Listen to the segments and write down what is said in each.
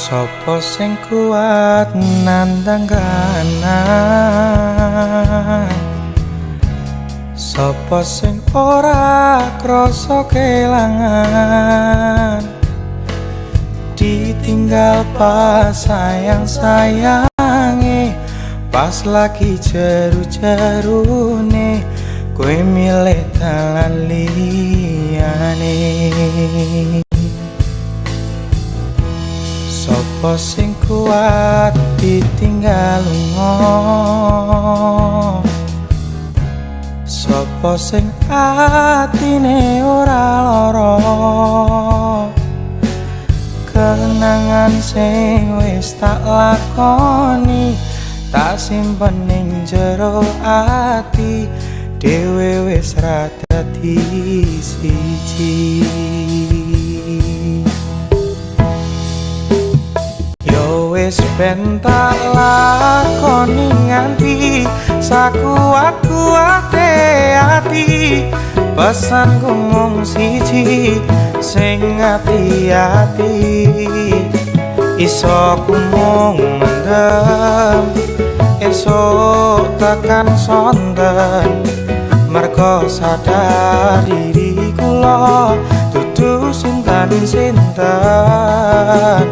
Sopo sing kuat nandang kahanan, sopo sing ora krasa kelangan, ditinggal pas sayang-sayange, pas lagi jeru-jerune kowe milih dalan liyane. Sopo sing kuat ditinggal lunga, sopo sing atine ora lara, kenangan sing wis tak lakoni tak simpen ning jero ati, dhewe wis ra dadi siji. Wis ben tak lakoni nganti sakuat-kuate ati, pesanku mung siji sing ati-ati, iso ku mung mendem esok tekan sonten, mergo sadar diri kula dudu sinten-sinten.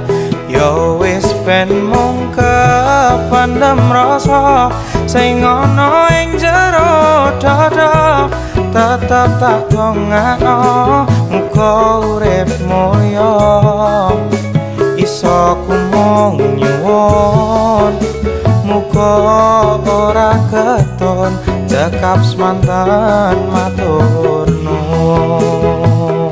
Yo wis ben mung kependem rasa sing ana ing jero dada, tetep tak dongakno muga urip mulya, iso ku mung nyuwun muga ora keton cekap semanten matur nuwun.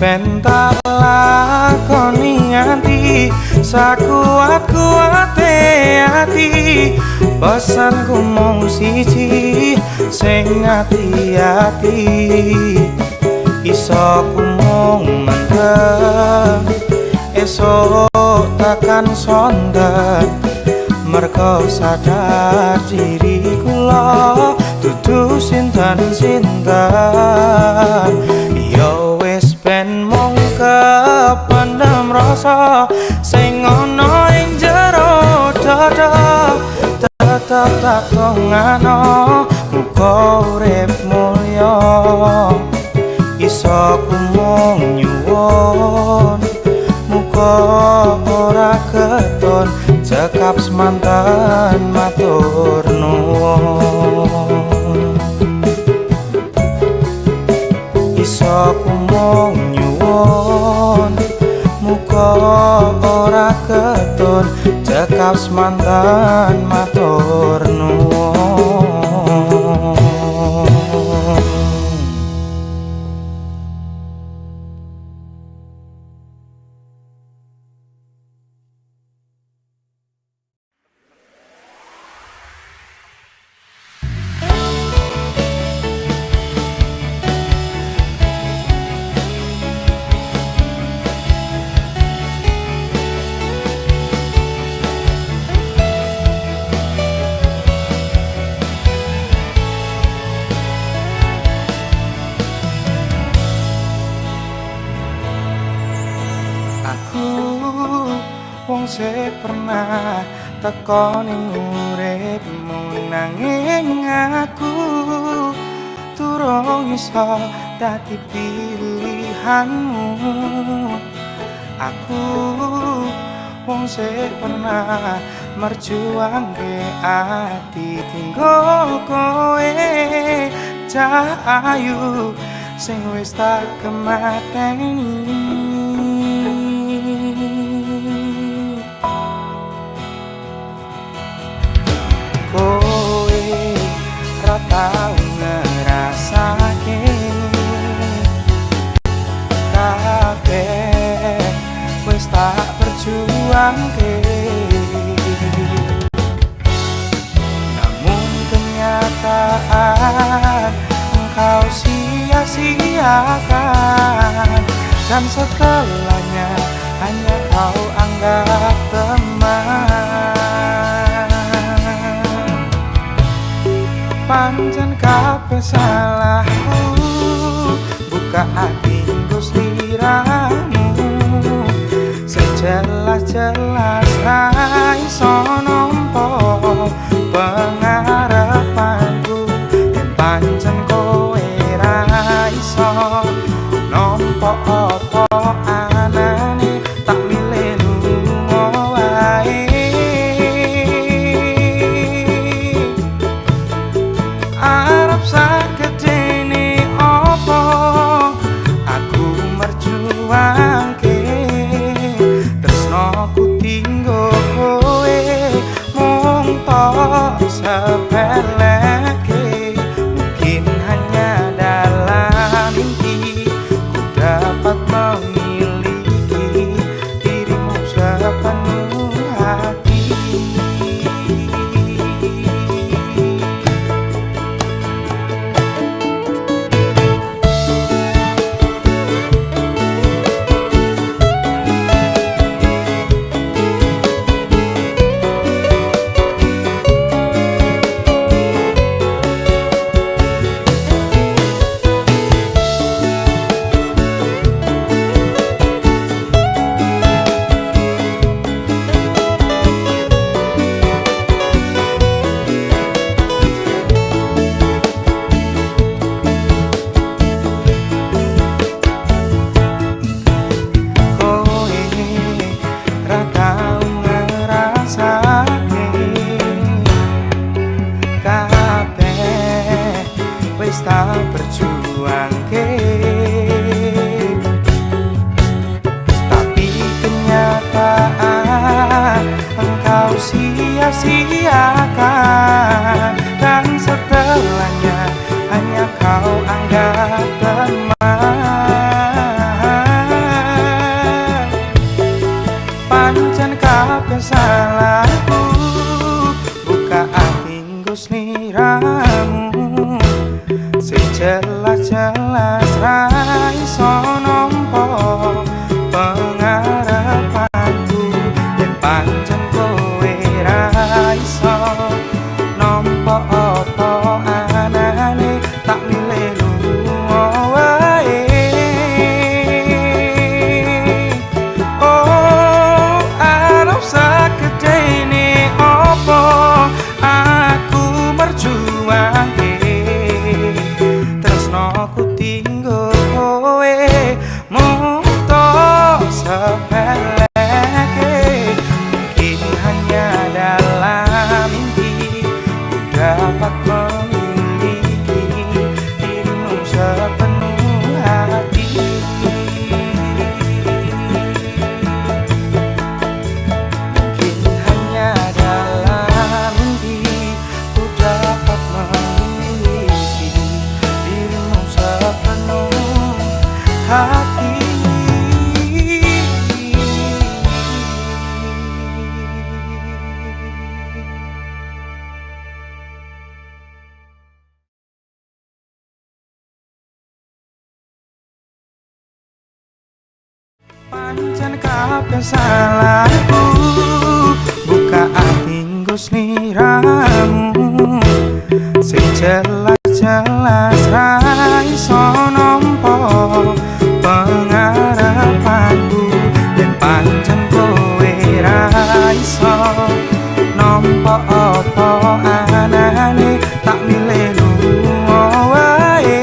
Ben tak lakoni nganti sakuat-kuate ati, pesanku mung siji sing ati-ati, iso ku mung mendem esok tekan sonten, mergo sadar diri kula dudu sinten-sinten. Yo wis ben mung kependem rasa sing ana ing jero dada, tetep tak dongakno muga urip mulya, iso ku mung nyuwun muga ora keton cekap semanten matur nuwun. Iso ku mung nyuwun muga ora keton cekap semanten matur nuwun. Wong sing pernah teko ning uripmu, nanging aku durung iso dadi pilihanmu. Aku wong sing pernah merjuangke ati tinggo kowe, cahayu sing wis tak kemateni. Kowe ra tau ngrasake merjuangke. Namun kenyataan engkau sia-siakan, dan setelahnya hanya kau anggap teman. Pancen kabeh salahku, buka hati Gusti ramu. Sejelas-jelas ra iso nampa pengarepanku, yen pancen kowe ra iso nampa apa anane, tak milih lunga wae. Arep sakedene apa aku merjuangke, tresnoku tinggo kowe mung tok sepeleke. Mungkin hanya dalam mimpi ku dapat memiliki dirimu sepenuh hati. Tak berjuangke, tapi kenyataan engkau sia-siakan, dan setelahnya hanya kau anggap teman. Pancen kabeh salahku, buka hati Gusti ramu. Sejelas-jelas ra iso nampa pengarepanku, yen pancen kowe ra iso nampa apa anane, tak milih lunga wae. Oh, arep sakedene apa aku merjuangke, tresnoku tinggo kowe mung tok sepeleke. Mungkin hanya dalam mimpi ku dapat memiliki dirimu sepenuh hati. Mungkin hanya dalam mimpi ku dapat memiliki dirimu sepenuh hati. Pancen kabeh salahku, buka hati Gusti ramu. Sejelas-jelas ra iso nampa pengarepanku, yen pancen kowe ra iso nampa apa anane, tak milih lunga wae.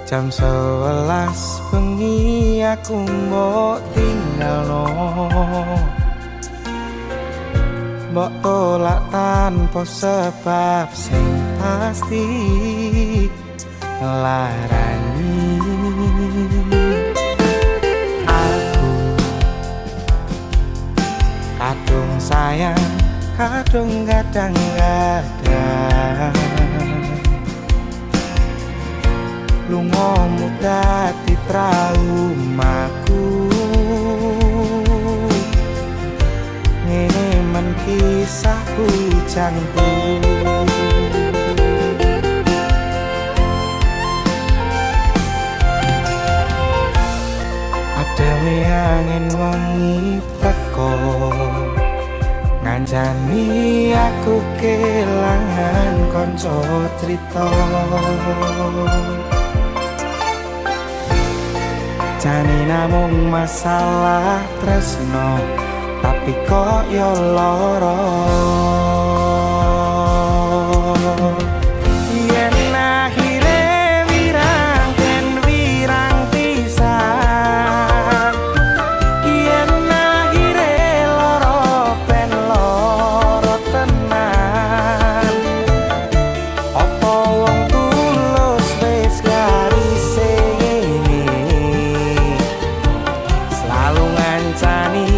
Jam 11 bengi aku mbok tinggalno, mbok tolak tanpa sebab sing pasti larani. Aku kadung sayang, kadung kadang-kadang lungamu dadi traumaku. Ngene men kisah bujangku. Adewe angin wengi teko ngancani aku kelangan kanca crita. Jane namung masalah tresno tapi kok yo lara. Yen akhire wirang ten wirang pisan, yen akhire lara ben lara tenan. Apa wong tulus wis garise ngene, selalu ngancani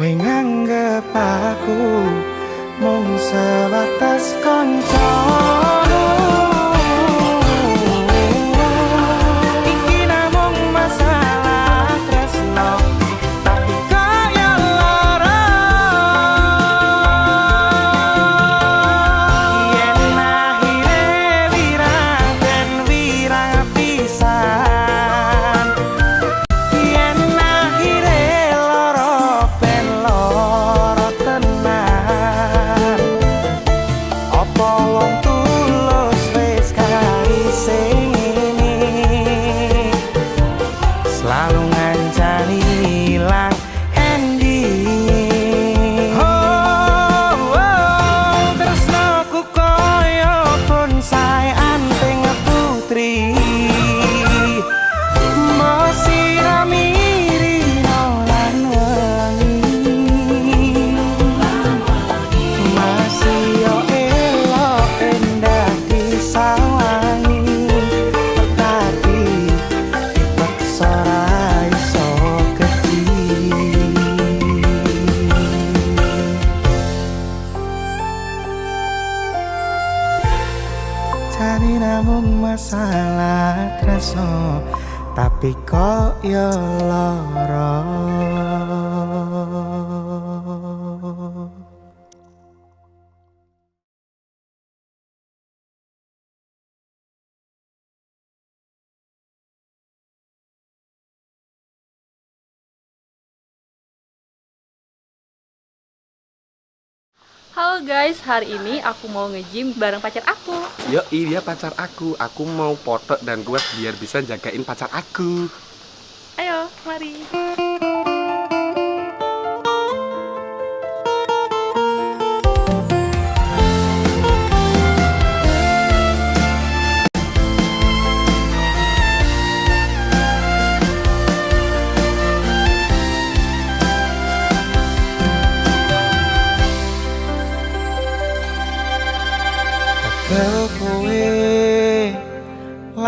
kowe nganggep aku mung sebatas kanca. Iki namung masalah tresno tapi kaya lara. Yen akhire wirang ben wirang pisan, yen akhire lara ben lara tenan. Apa wong tulus wis karise ngene, selalu ngancani ilang endi. Tresnaku koyo bonsai anting putri, mbok sirami rino lan wengi, masih yo elok endah disawangi, tapi dipaksa ra iso gedhi. Jane namung masalah tresno tapi kok yo lara. Halo guys, hari ini aku mau nge-gym bareng pacar aku. Yo, iya pacar aku. Aku mau foto dan kuat biar bisa jagain pacar aku. Ayo, mari.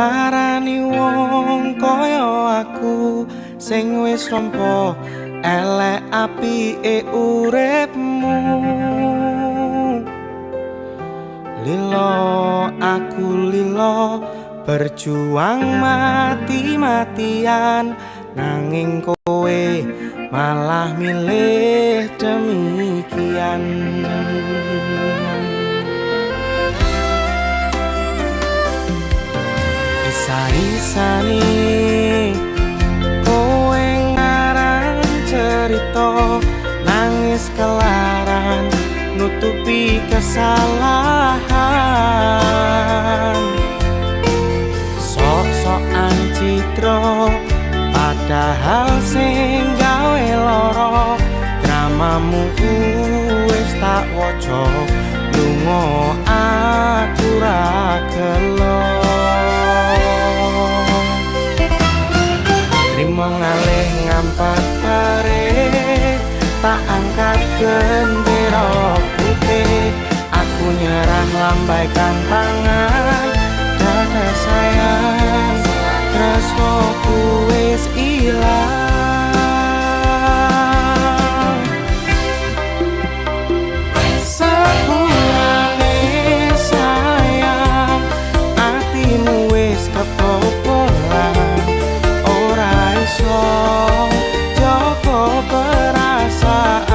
nglarani wong kaya aku sing wis nampa elek apike uripmu. Lilo aku lilo berjuang mati-matian, nanging kowe malah milih demikian. Isa-isane kowe ngarang cerita, nangis kelaran nutupi kesalahan. Sok-sokan citra padahal sing gawe lara, dramamu wis tak waca, lunga aku ra gelo. Trimo ngalih ngampat pare, tak angkat gendera putih, aku nyerah lambaikan tangan. Dada sayang, tresnoku wis ilang. Sepurane sayang, atimu wis kebobolan, ora iso joko perasaan.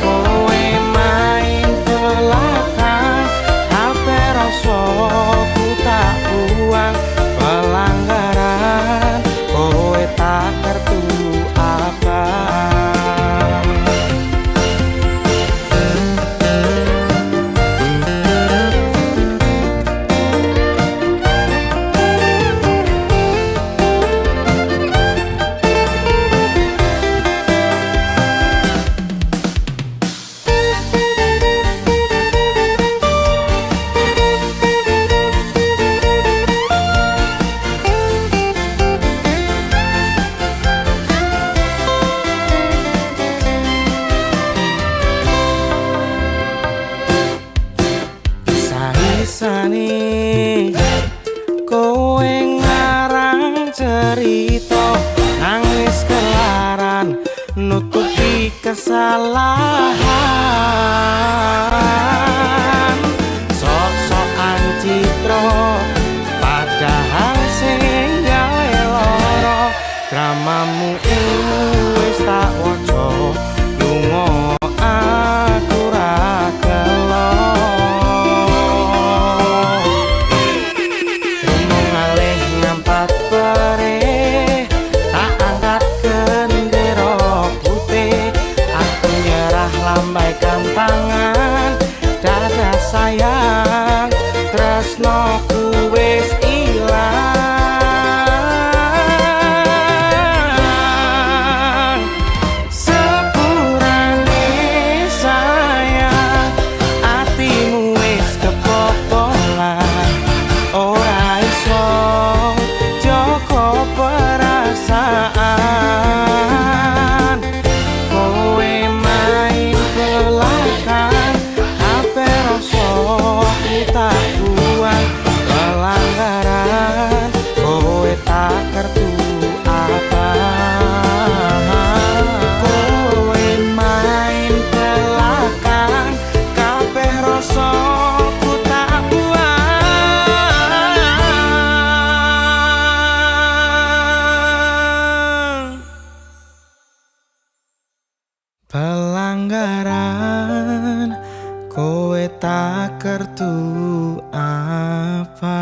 Kowe main belakang, HP rasaku tak buang, pelanggaran kowe tak kertu apa. Isane kowe ngarang cerita, nangis kelaran nutupi kesalahan. Sok-sokan citra padahal sing gawe lara, dramamu wis tak waca, lunga aku ra gelo. Lambaikan tangan, dada sayang, tresnoku wis ilang. Sepurane sayang, atimu wis kebobolan, ora iso joko perasaan. Kowe main belakang, HP rasaku tak buang, pelanggaran kowe tak kertu apa. Kowe main belakang, kabeh rasaku tak buang. Pelanggaran kowe tak kertu apa.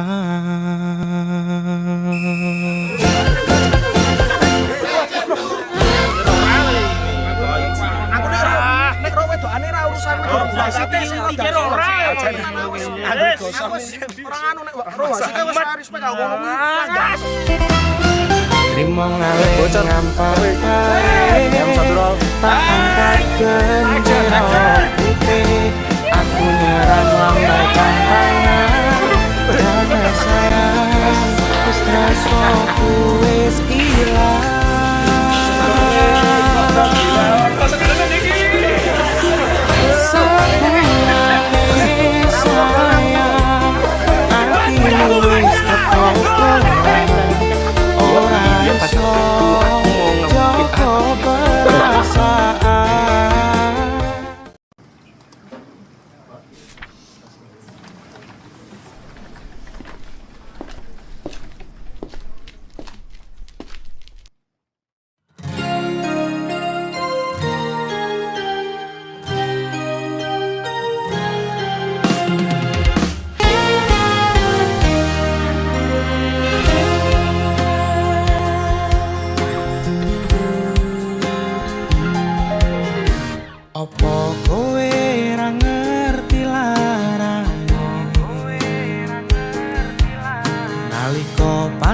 Aku nek ro wedokane ra urusan wasite iki ora. Ora anu nek ro wasite wis respek aku ngono. Trimo ngalih ngampak pare, tak angkat gendera putih, aku nyerah lambaikan tangan. Dada sayang, tresnoku wis ilang. Sepurane sayang, atimu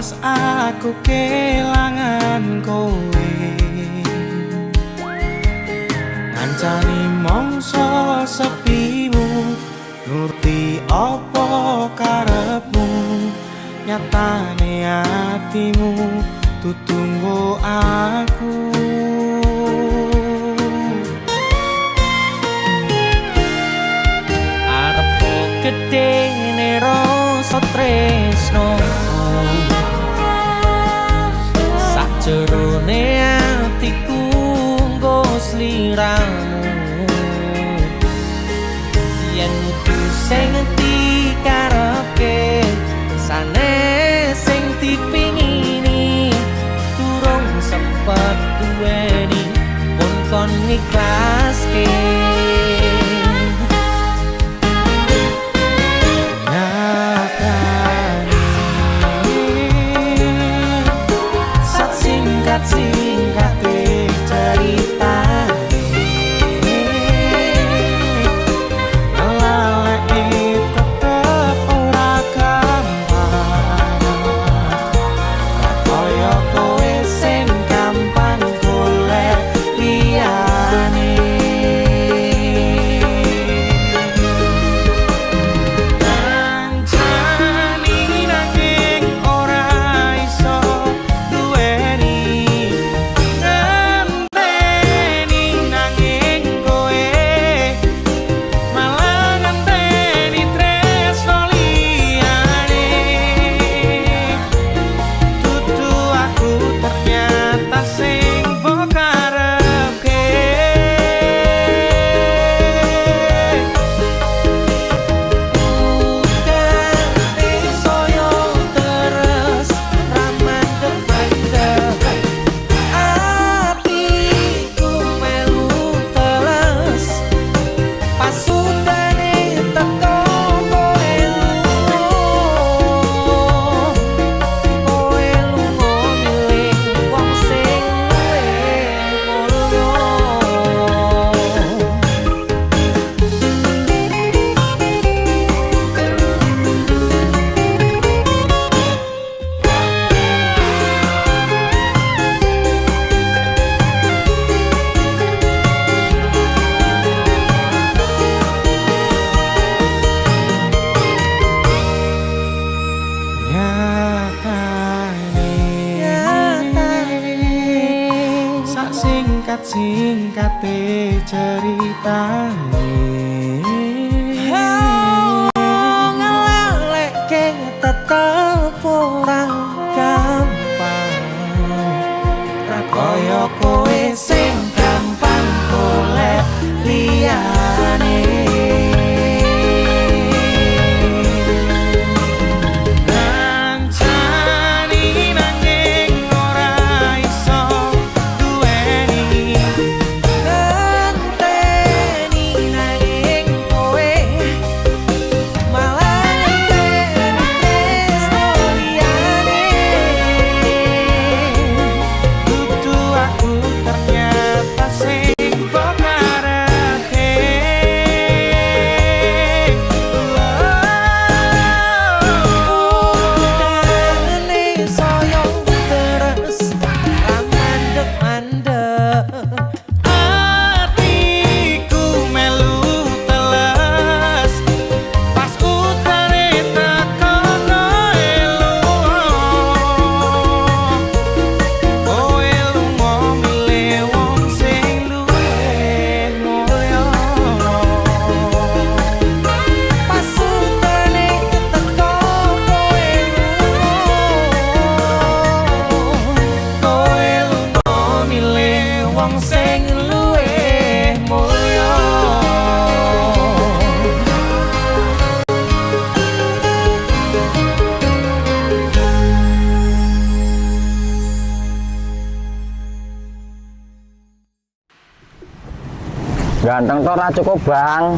pas aku kelangan kowe ngancani mongso sepimu nurti opo karepmu nyatane hatimu tutunggu aku arepku gede rasa tresno sakjerone atiku nggo sliramu yen kudu sing dikarepke sanes sing dipingini durung sempet duweni pun kon ikhlaske singkat-singkate ceritane lalek tetep ora gampang kaya kowe sing gampang golek liyane kancani nanging ora iso duweni singkate ceritane ngelalekke tetep ora gampang ra kaya kowe sing gampang golek liyane Ganteng tora cukup bang.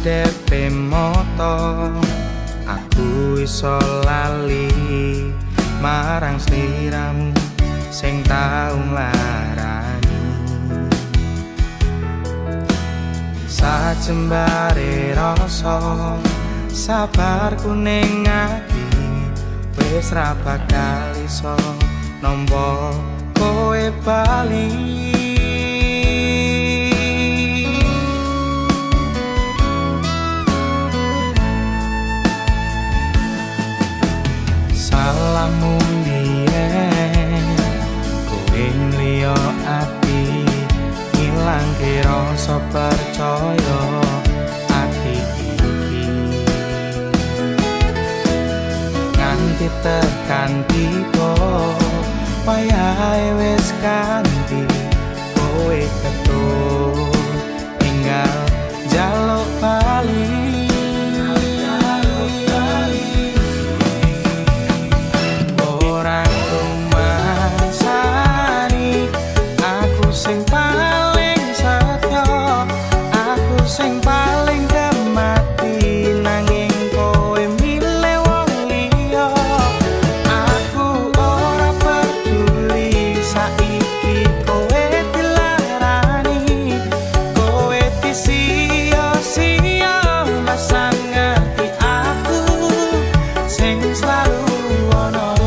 DP moto aku iso lali marang sliramu sing tau nglarani sajembare rasa sabarku ning ati wis ra bakal iso nampa kowe bali salahmu biyen kowe ngliyo ati ngilangke rasa percaya ati iki nganti tekan tiba wayahe wis ganti kowe ketut tinggal jaluk bali sing paling setya aku sing paling gemati nanging kowe milih wong liya aku ora peduli saiki kowe dilarani kowe disia-sia masa ngerti aku sing selalu ono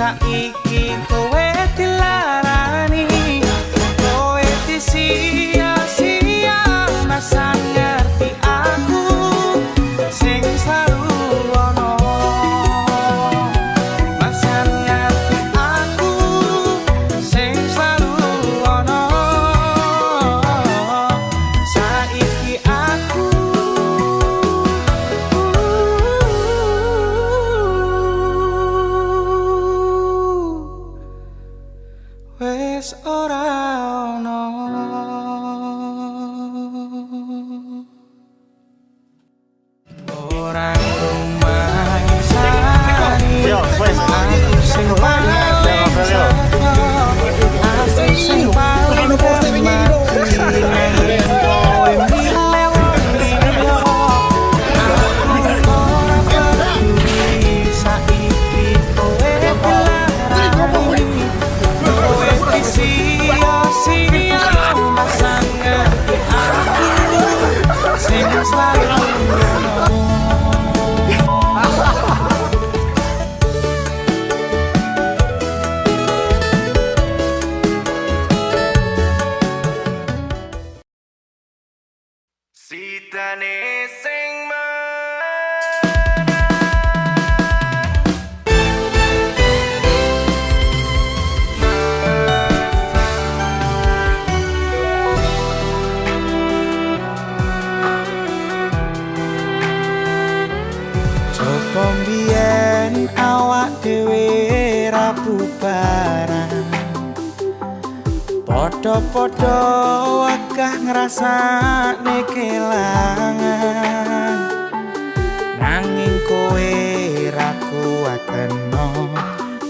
saiki kowe dilarani kowe disia-sia masa ngerti aku sing selalu ono masa ngerti aku sing selalu ono saiki aku Sitane sing Coba mbiyen awak dhewe ra bubaran Podo-podo wakah ngrasakne kelangan Nanging kowe ra kuat kena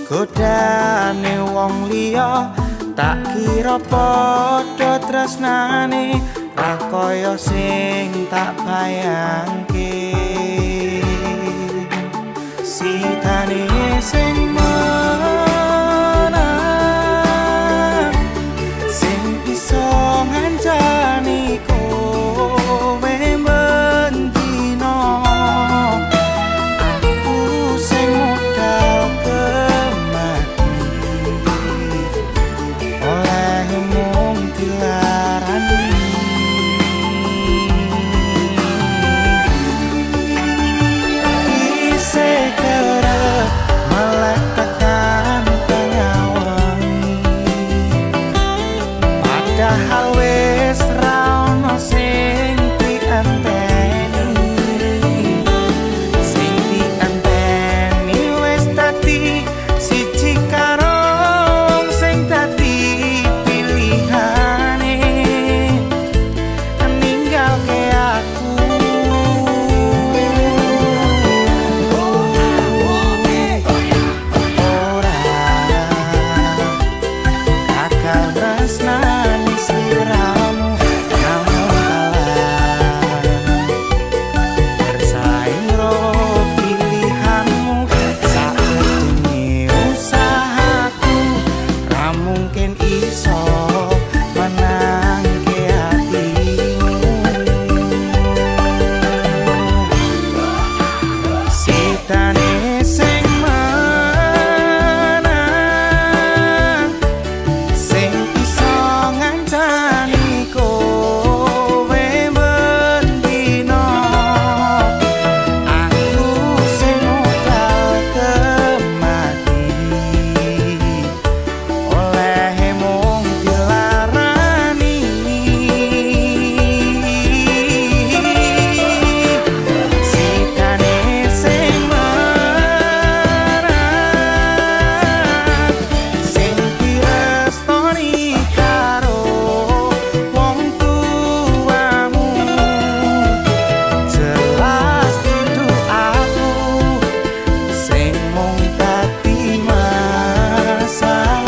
godane wong liya Tak kira podo tresnane ra kaya sing tak bayangke Sitane sing menang sing iso ngancani kowe mendino aku sing modal kemati oleh mung dilarani Padahal wis ra ono sing dianteni wis dadi siji karo sing dadi pilihane ninggalke aku ora kakak tresnani sliramu namun kalah bersaing ro pilihanmu sakwedine usahaku ra mungkin iso menangke hatimu sitane sing menang sing iso ngancani kowe mendino aku sing modal kemati oleh mung dilarani sitane sing menang sing direstoni karo wong tuamu jelas dudu aku sing mung dadi masalah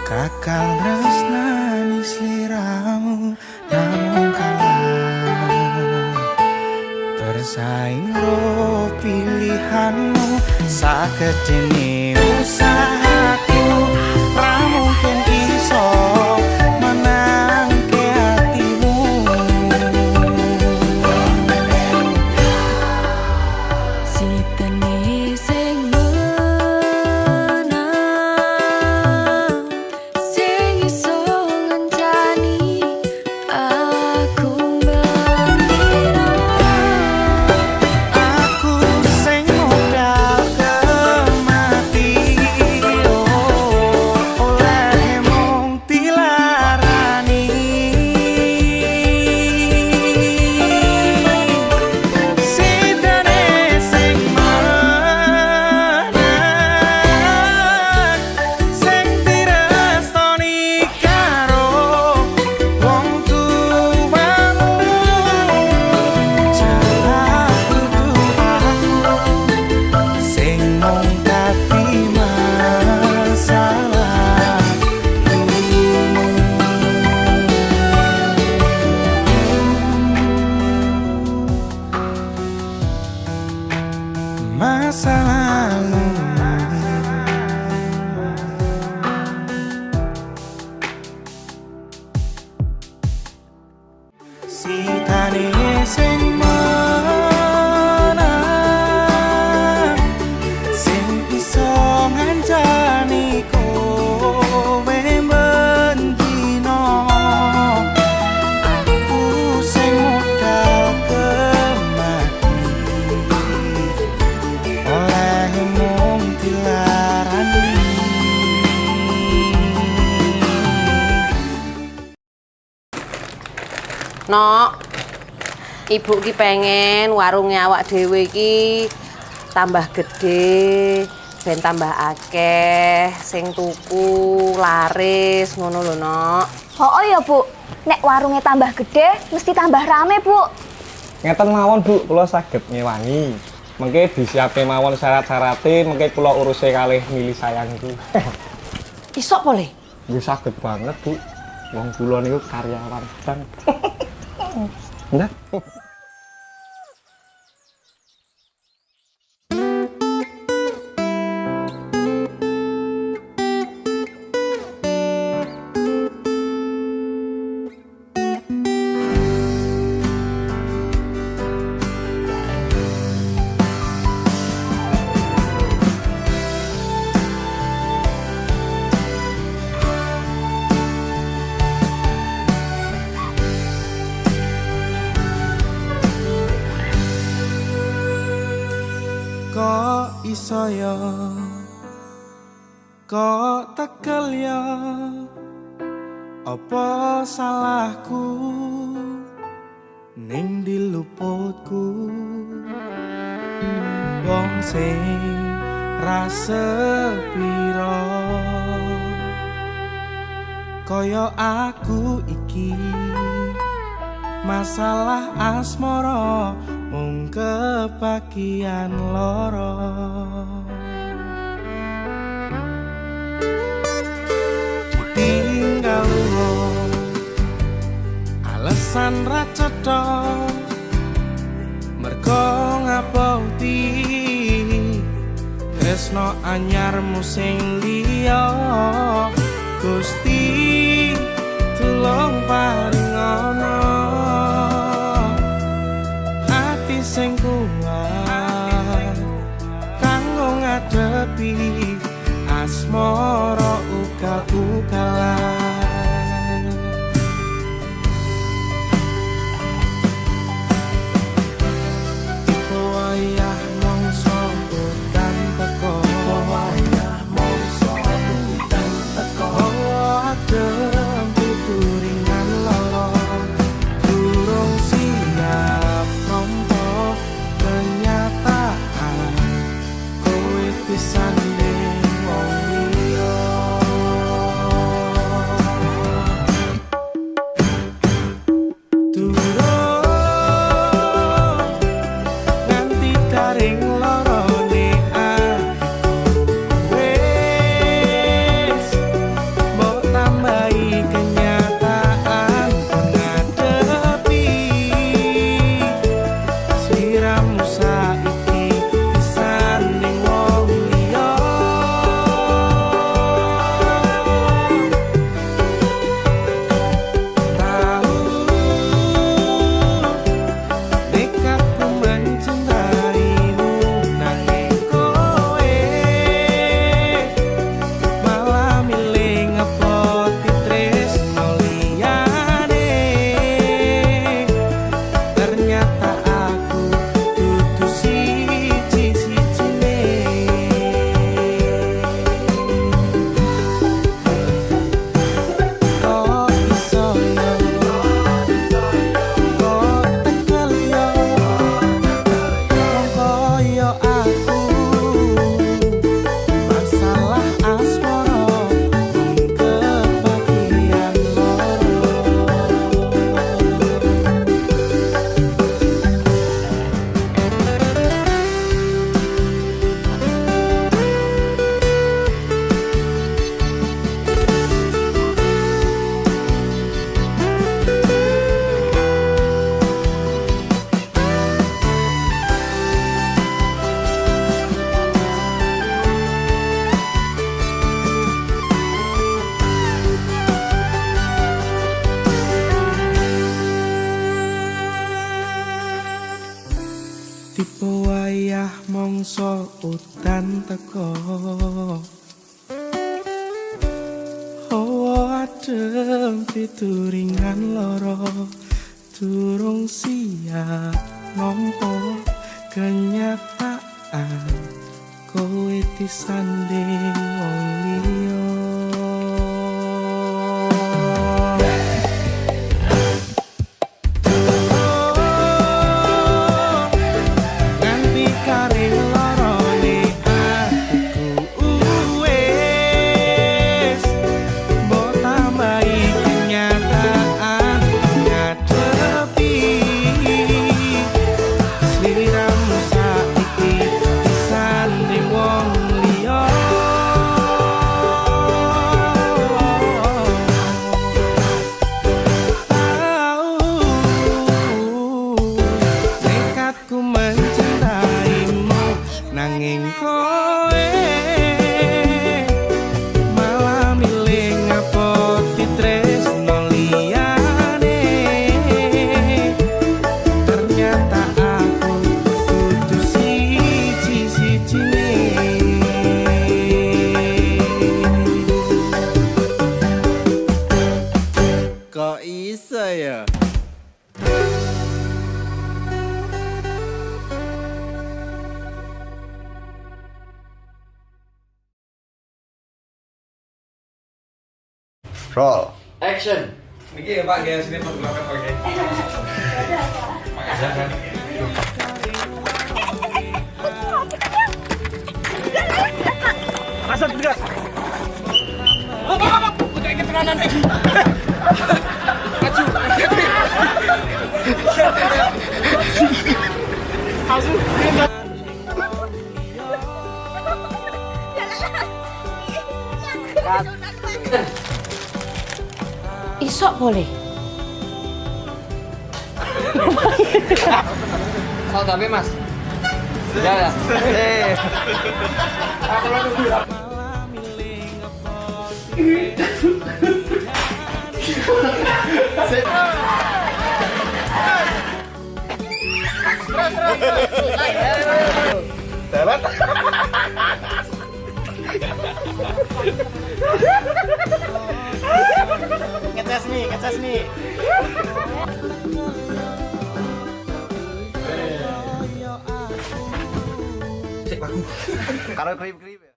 Kakal tresnani sliramu namun kalah bersaing ro pilihanmu sakedene usahaku ra mungkin iso menangke hatimu Sitane sing menang sing iso ngancani aku mendino aku sing modal kemati Nok, ibu ki pengen warungnya awak dhewe ki tambah gede, ben tambah akeh, sing tuku, laris, ngono lho, Nok. Oh ya, Bu. Nek warungnya tambah gede, mesti tambah rame, Bu. Ngeten mawon, Bu, kula saged ngewangi. Mengke disiape mawon syarat-syarate, mengke kula uruse kalih milih sayang iki. Isok boleh? Nggih saged banget, Bu. Wong kula niku karyawan bank. Nggih. Kok iso ya, kok tekel ya, apa salahku ning diluputku, wong sing rasa piro kaya aku iki, masalah asmara mung kebagian loro. Ditinggal wong alasan ra cetha, mergo ngaboti tresno anyarmu sing liya. Gusti tulung paringono ati sing kuat kanggo ngadepi asmara ugal-ugalan. Tipe wayah mongso udan teko, wayah mongso udan teko, adem pituringan loro durung siap nampa kenyataan kowe disanding wong liya. Durung nganti garing lorone atiku, wis mbok tambahi kenyataan ngadepi siramu saiki disanding wong liya. Tahu nekatku mencintaimu, nanging kowe malah milih ngepoti tresno liyane. Ternyata aku dudu siji-sijine. Kok iso ya, kok tekel ya, wong koyo aku, masalah asmara mung kebagian loro. Tipe wayah mongso udan teko, hawa adem pituringan loro durung siap nampa kenyataan kowe disanding wong liya. Roll. Niki ya Pak, ya sini pergelangan pakai. Rasa tegas. Udah ingin tenanan lagi. Maju. Isok boleh. Sao tapi Mas? Ya. Ngeces nih. Karo krip-krip ya.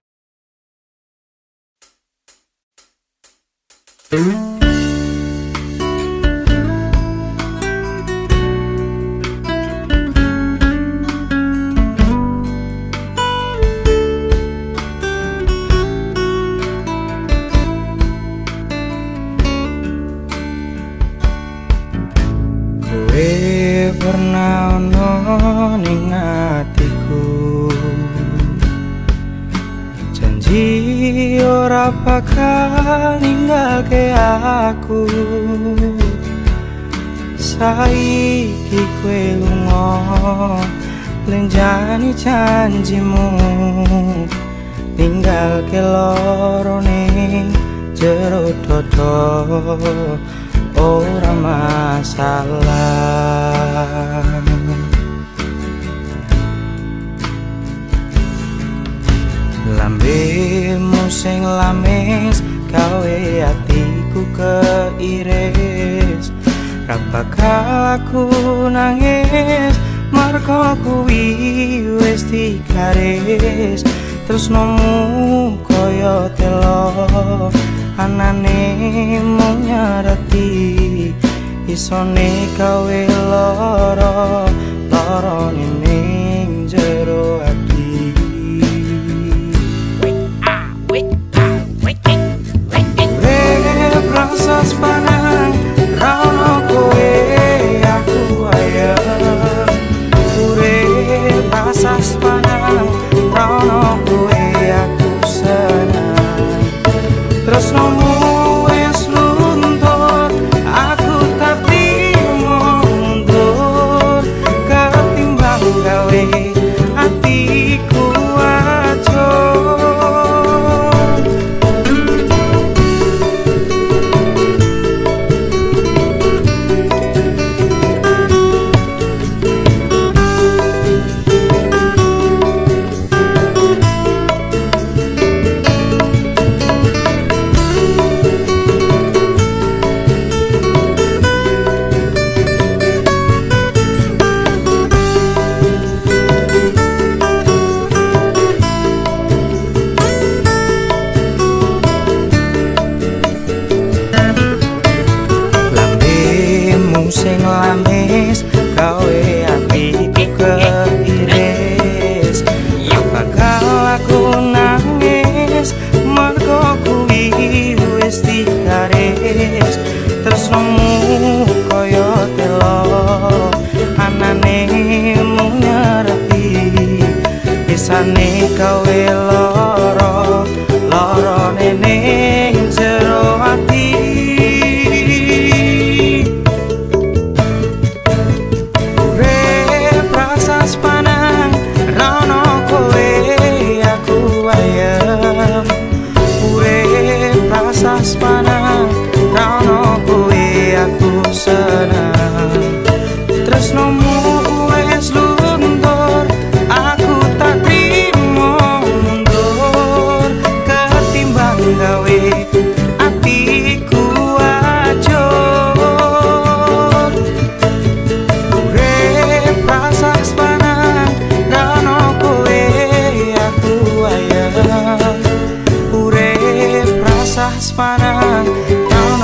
Kowe pernah ono ning atiku, janji ora bakal ninggalke aku. Saiki kowe lunga lenjani janjimu, ninggalke loro ning jero dodo. Ora masalah. Lambemu sing lamis gawe atiku keiris. Ra bakal aku nangis mergo kuwi wis digaris. Tresnomu kaya telo anane mung nyareti, isone gawe loro ning jero ati. Urip rasa sepanang rano kowe aku ayem. Urip rasa sepanang rano kowe aku senang. Tresnomu wis luntur, aku tapi mundur. Ketimbang gawe atiku acur. Sing lamis gawe atiku keiris. Ya bakal aku nangis mergo kuwi wis digaris. Tresnomu kaya telo anane mung nyereti, bisane gawe loro ning jero ati. Sepanang rano kowe aku ayem. Urip rasa sepanang rano kowe aku senang. Tresnomu wis luntur, aku tak trimo mundur. Ketimbang gawe atiku acur. Urip rasa sepanang rano kowe aku ayem. Urip rasa sepanang rano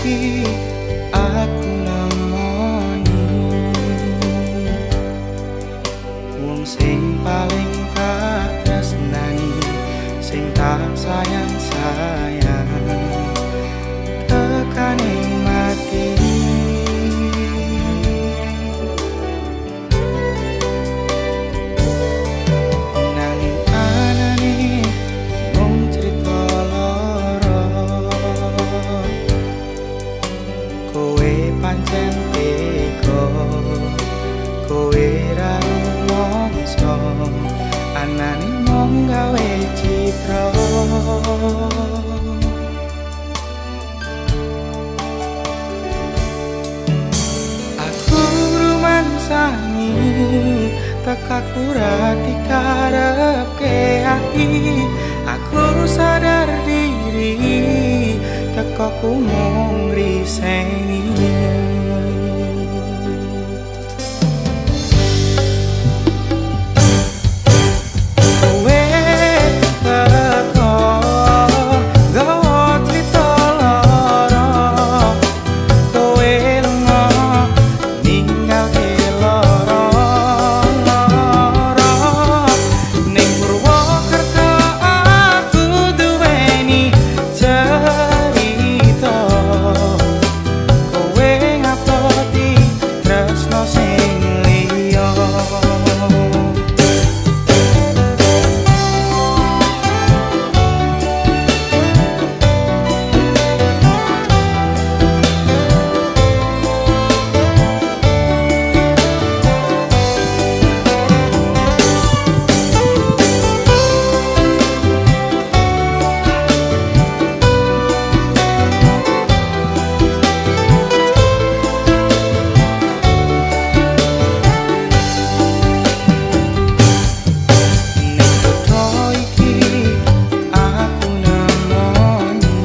iki aku nemoni wong sing paling tak tresnani, sing tak sayang-sayang tekaning mati. Nanging anane mung crita lara, kowe pancen tega, kowe ra rumangsa, anane mung gawe citra. Aku rumangsani tekaku ra dikarepke ati, aku sadar diri tekaku mung riseni. Kowe teko gawa crita lara, kowe lunga ninggalke lara ning Purwokerto. Aku duweni cerita, kowe ngapoti tresno sing liya. Ning kutha iki aku nemoni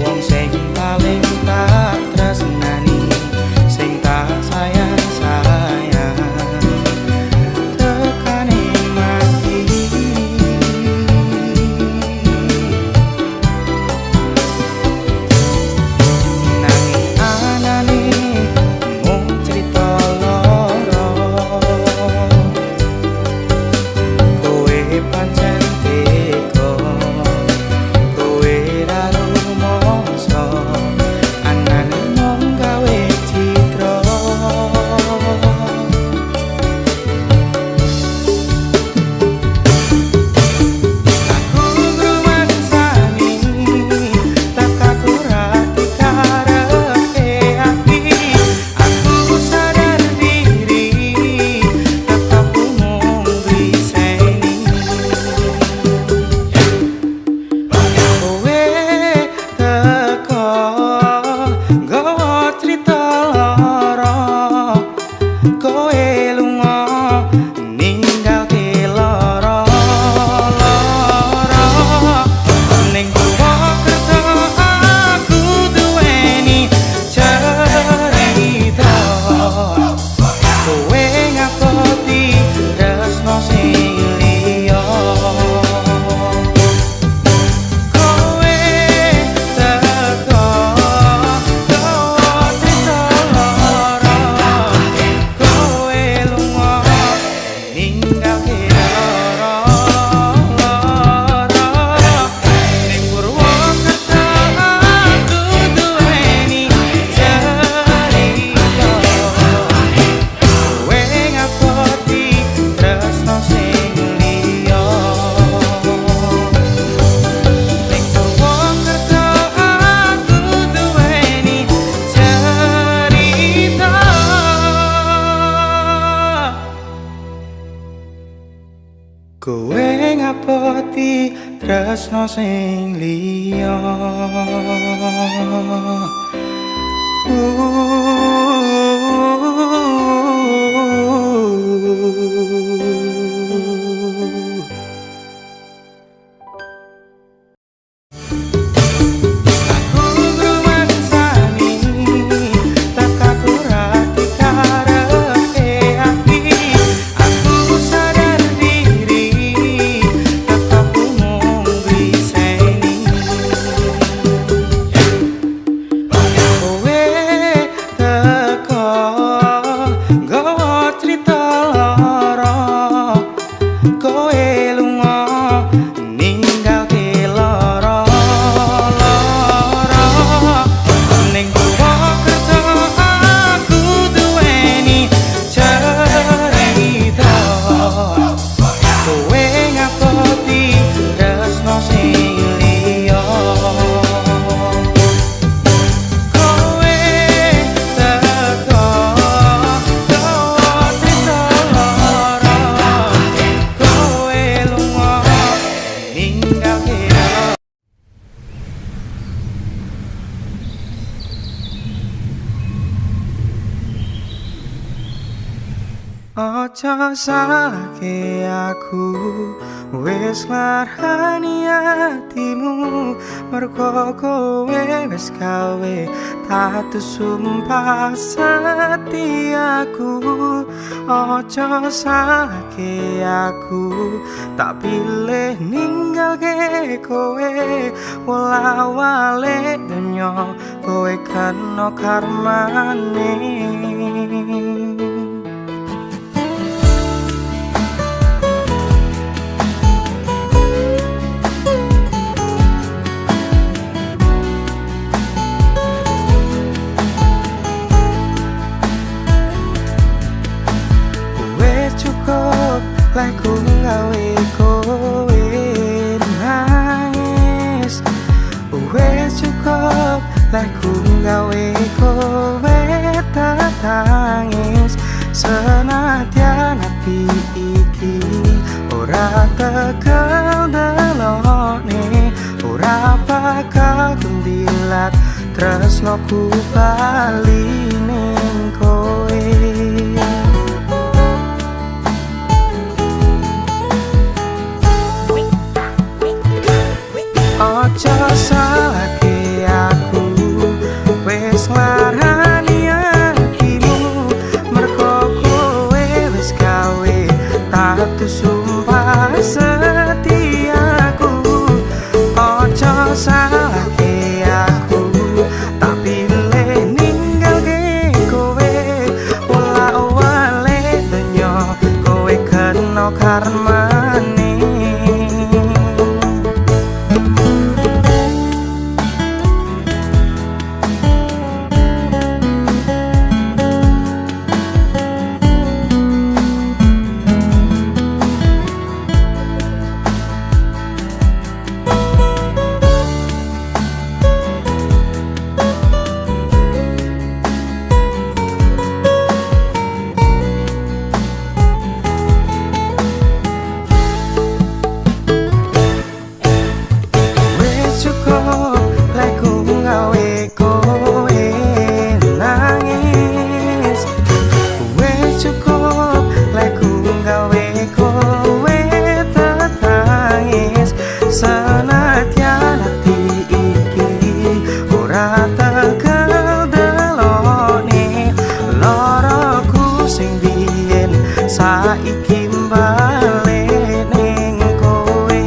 wong sing paling tak tresnani, sing tak sayang-sayang tekaning mati. Nanging anane mung crita lara, kowe pancen tega, kowe ra rumangsa, anane mung gawe citra. Aku rumangsani tekaku ra dikarepke ati, aku sadar diri tekaku mung riseni. Kowe teko gawa crita lara, kowe lunga ninggalke lara ning Purwokerto. Aku duweni cerita, kowe ngapoti tresno sing liya. Kowe teko gawa crita lara, kowe lunga ninggalke lara ning Purwokerto. Aku duweni cerita, kowe ngapoti tresno sing liya. Ning Purwokerto aku duweni cerita, kowe ngapoti tresno sing liya. Aku rumangsani tekaku ra dikarepke ati, aku sadar diri tekaku mung riseni. Ojo salahke aku wis ngarani atimu mergo kowe wis gawe tatu sumpah setiaku. Ojo salahke aku tak pilih ninggalke kowe wola-wale donya kowe kena karmane. Lagu gawe kowe nangis, wes cukup. Lagu gawe kowe tetangis, senadyan ati iki ora tekel delone, ora bakal kundilat tresnoku bali ning kowe. Ojo salahke aku wis nglarani atimu mergo kowe wis gawe tatu sumpah setiaku. Ojo salahke aku tak pilih ninggalke kowe wola-wale donya kowe kena karmane. Saiki balik ning kowe.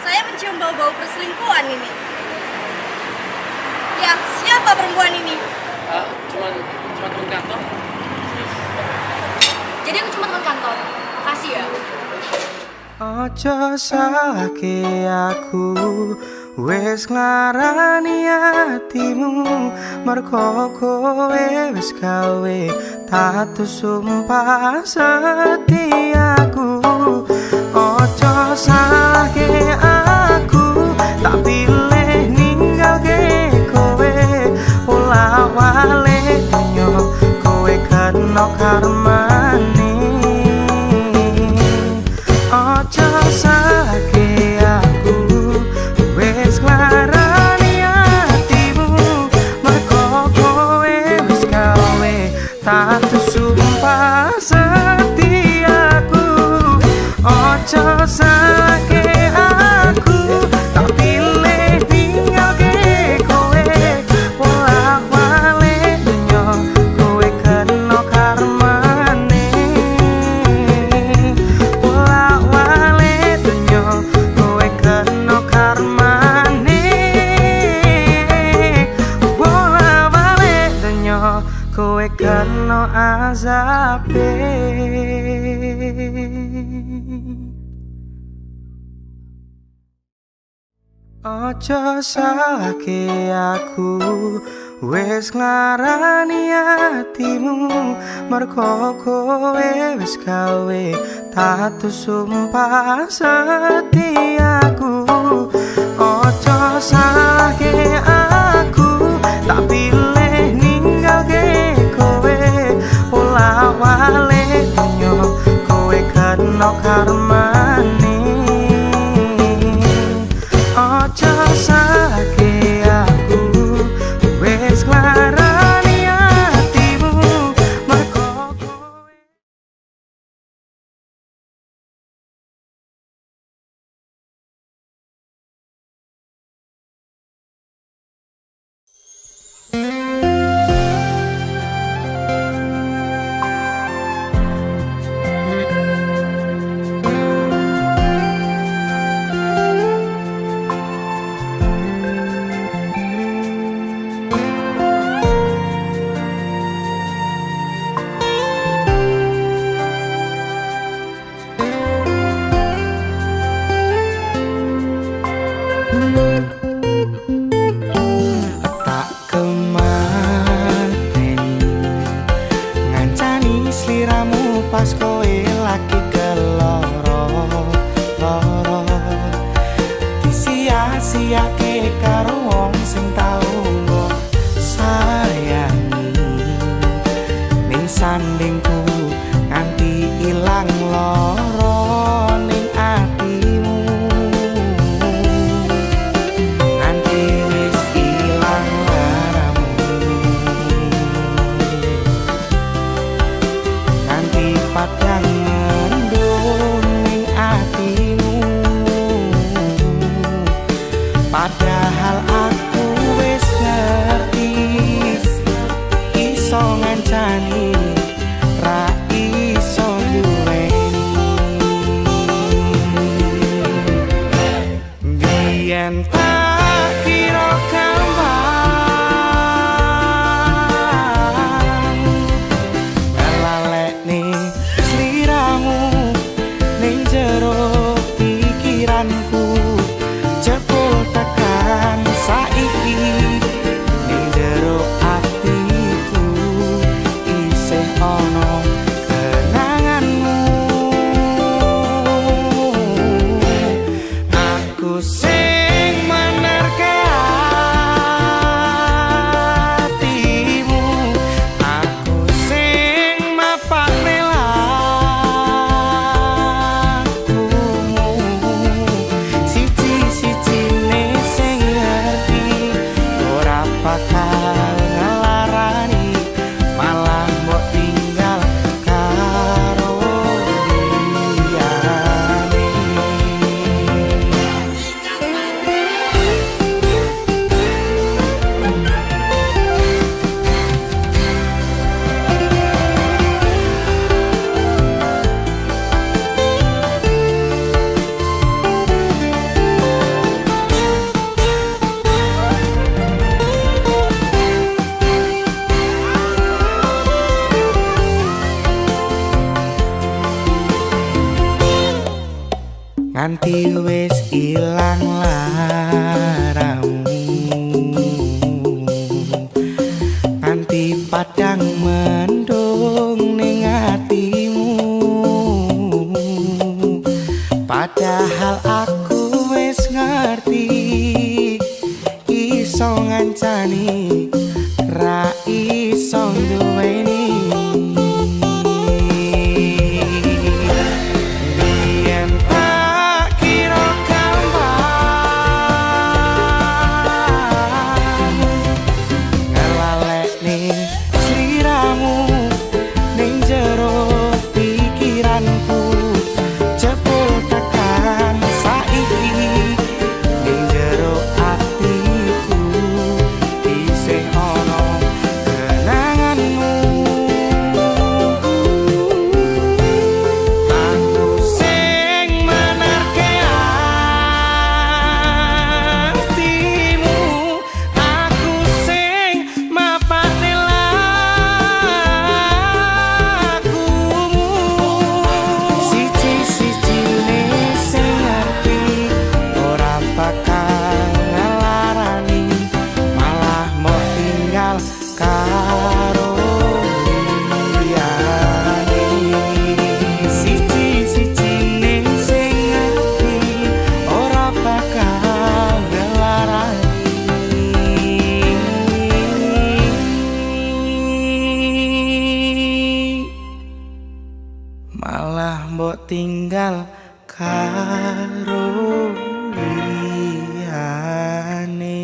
Saya mencium bau-bau perselingkuhan ini. Ya, siapa perempuan ini? Cuman teman kantor. Jadi aku cuma teman kantor. Kasih ya. Ojo salahke aku wis nglarani atimu mergo kowe wis gawe tatu sumpah setiaku. Ojo salahke aku tak pilih ninggalke kowe wola-wale donya kowe kena karmane. Ojo salahke aku wis nglarani atimu mergo kowe wis gawe tatu sumpah setiaku. Ojo salahke aku tak pilih ninggalke kowe wola-wale donya kowe kena karmane. Wola-wale donya kowe kena karmane. Wola-wale donya kowe kena azabe. Ojo salahke aku wis nglarani atimu mergo kowe wis gawe tatu sumpah setiaku. Ojo salahke aku tak pilih ninggalke kowe wola-wale donya kowe kena karmane. Ojo salahke aku ngancani ra iso duweni biyen tak kira gampang ngelalekne sliramu ning jero pikiranku jebul tekan saiki ning jero atiku isih ana kenanganmu aku sing menerke atimu aku sing mapakne lakumu siji-sijine sing ngerti ora bakal ngelarani malah mbok tinggal karo liyane nganti wis ilang laramu nganti padang mendung ning atimu padahal aku wis ngerti iso ngancani ra iso duweni biyen tak kira gampang ngelalekne sliramu ning jero pikiranku jebul tekan saiki ning jero atiku isih ana kenanganmu aku sing menerke atimu aku sing mapakne lakumu siji-sijine sing ngerti ora bakal ngelarani malah mau tinggal karo liyane siji-sijine sing ngerti ora bakal ngelarani malah mbok tinggal karo liyane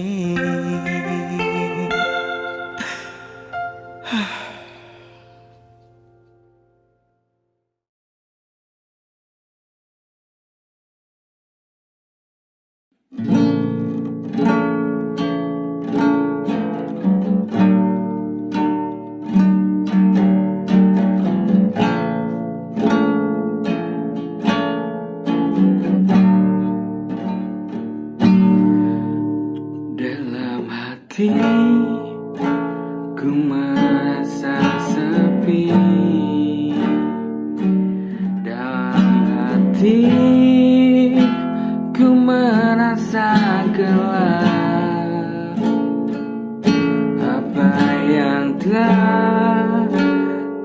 dalam hati ku merasa sepi dalam hati ku merasa gelap apa yang telah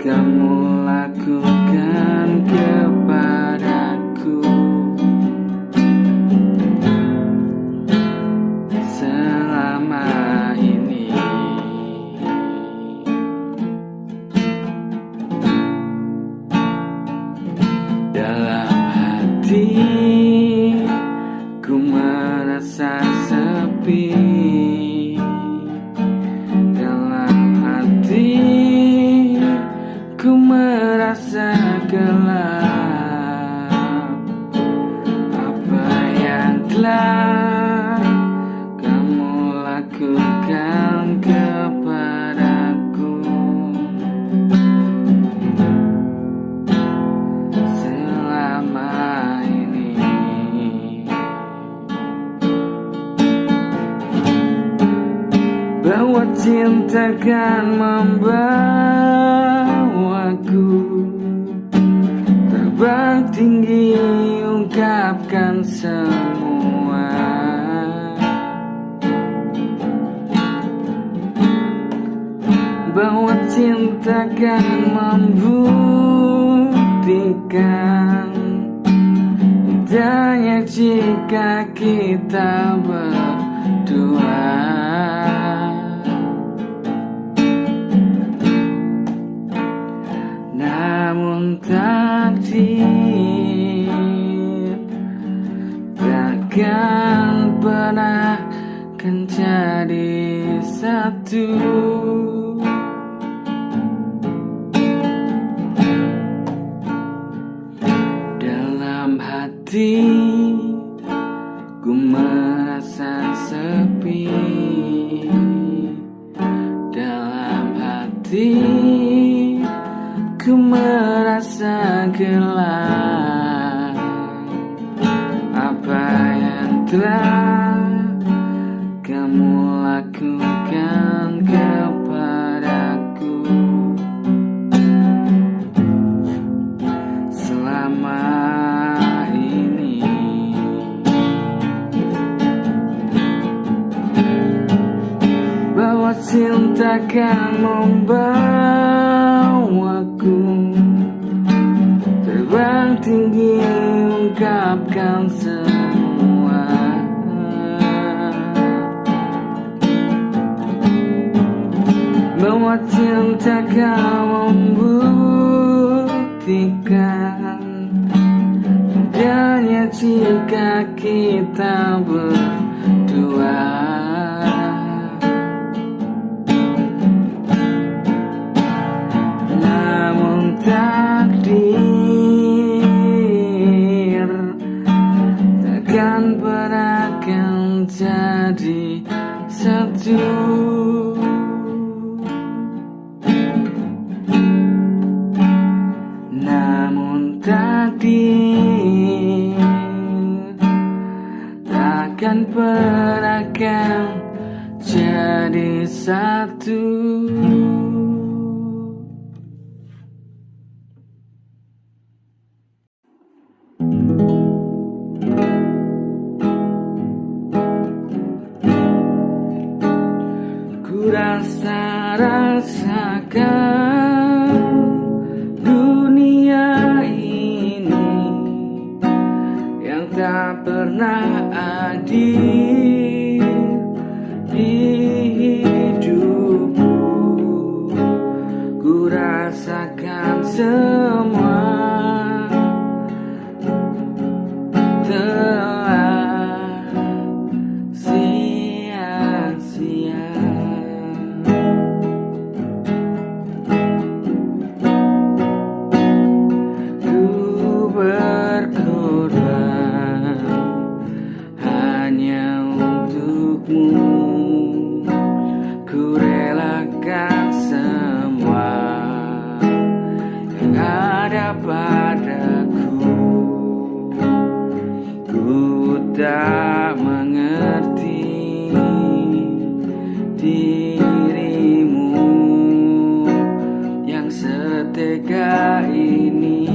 kamu lakukan kepadaku selama ini dalam hati ku merasa sepi dalam hati ku merasa takkan membawaku terbang tinggi, ungkapkan semua. Bahwa cinta kan membuktikan hanya jika kita berdua. Namun takdir takkan pernah kan jadi satu. Dalam hati ku merasa sepi, dalam hati ku merasa gelap. Apa yang telah kamu lakukan kepadaku selama ini? Bahwa cinta kan membawaku terbang tinggi, ungkapkan semua. Bahwa cinta kan membuktikan hanya jika kita berdua. Namun takdir takkan pernah kan jadi satu. Namun takdir takkan pernah kan jadi satu. Ku rasakan dunia ini yang tak pernah adil di hidupku. Ku rasakan semua telah sia-sia. Ku berkorban hanya untukmu. Ku relakan semua yang ada padaku. Ku tak mengerti dirimu yang setega ini.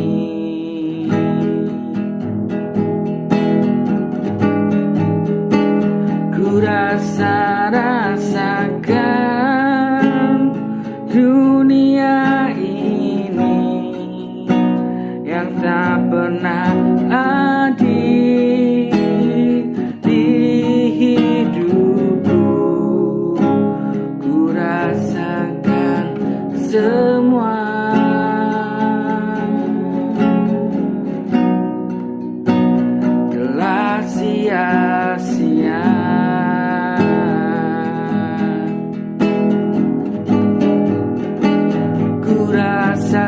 Ku rasakan dunia ini yang tak pernah adil di hidupku. Ku rasakan semua telah sia-sia. Ku rasakan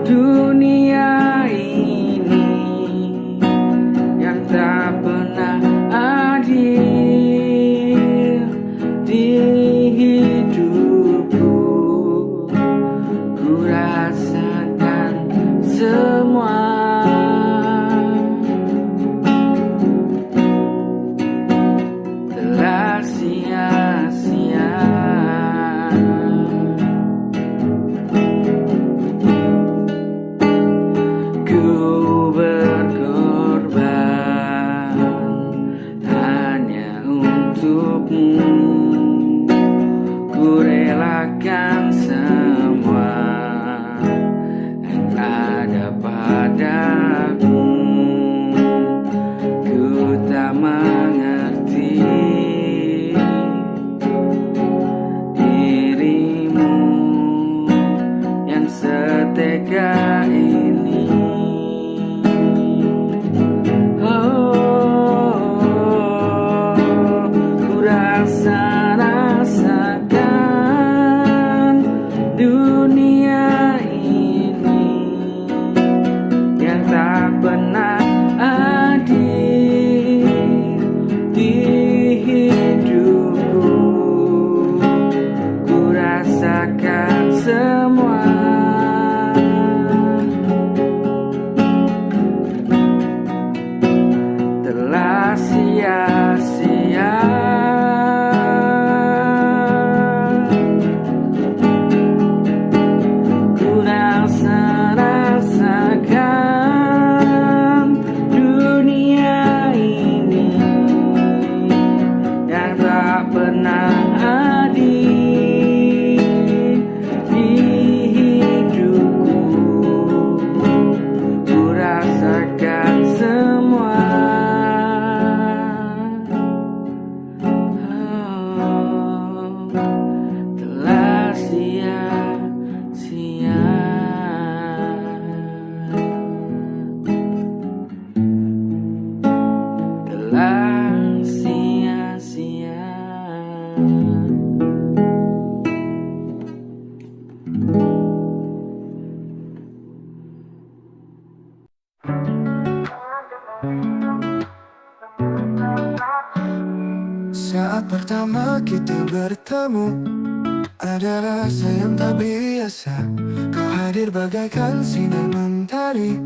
dunia ini yang tak pernah adil di rasa-rasakan dunia ini yang tak pernah adil di hidupku. Ku rasakan semua telah sia-sia. Ku rasa-rasakan dunia ini yang tak pernah adil di hidupku. Ku rasakan semua telah sia-sia. Telah sia-sia. Saat pertama kita bertemu, ada rasa yang tak biasa. Kau hadir bagaikan sinar mentari,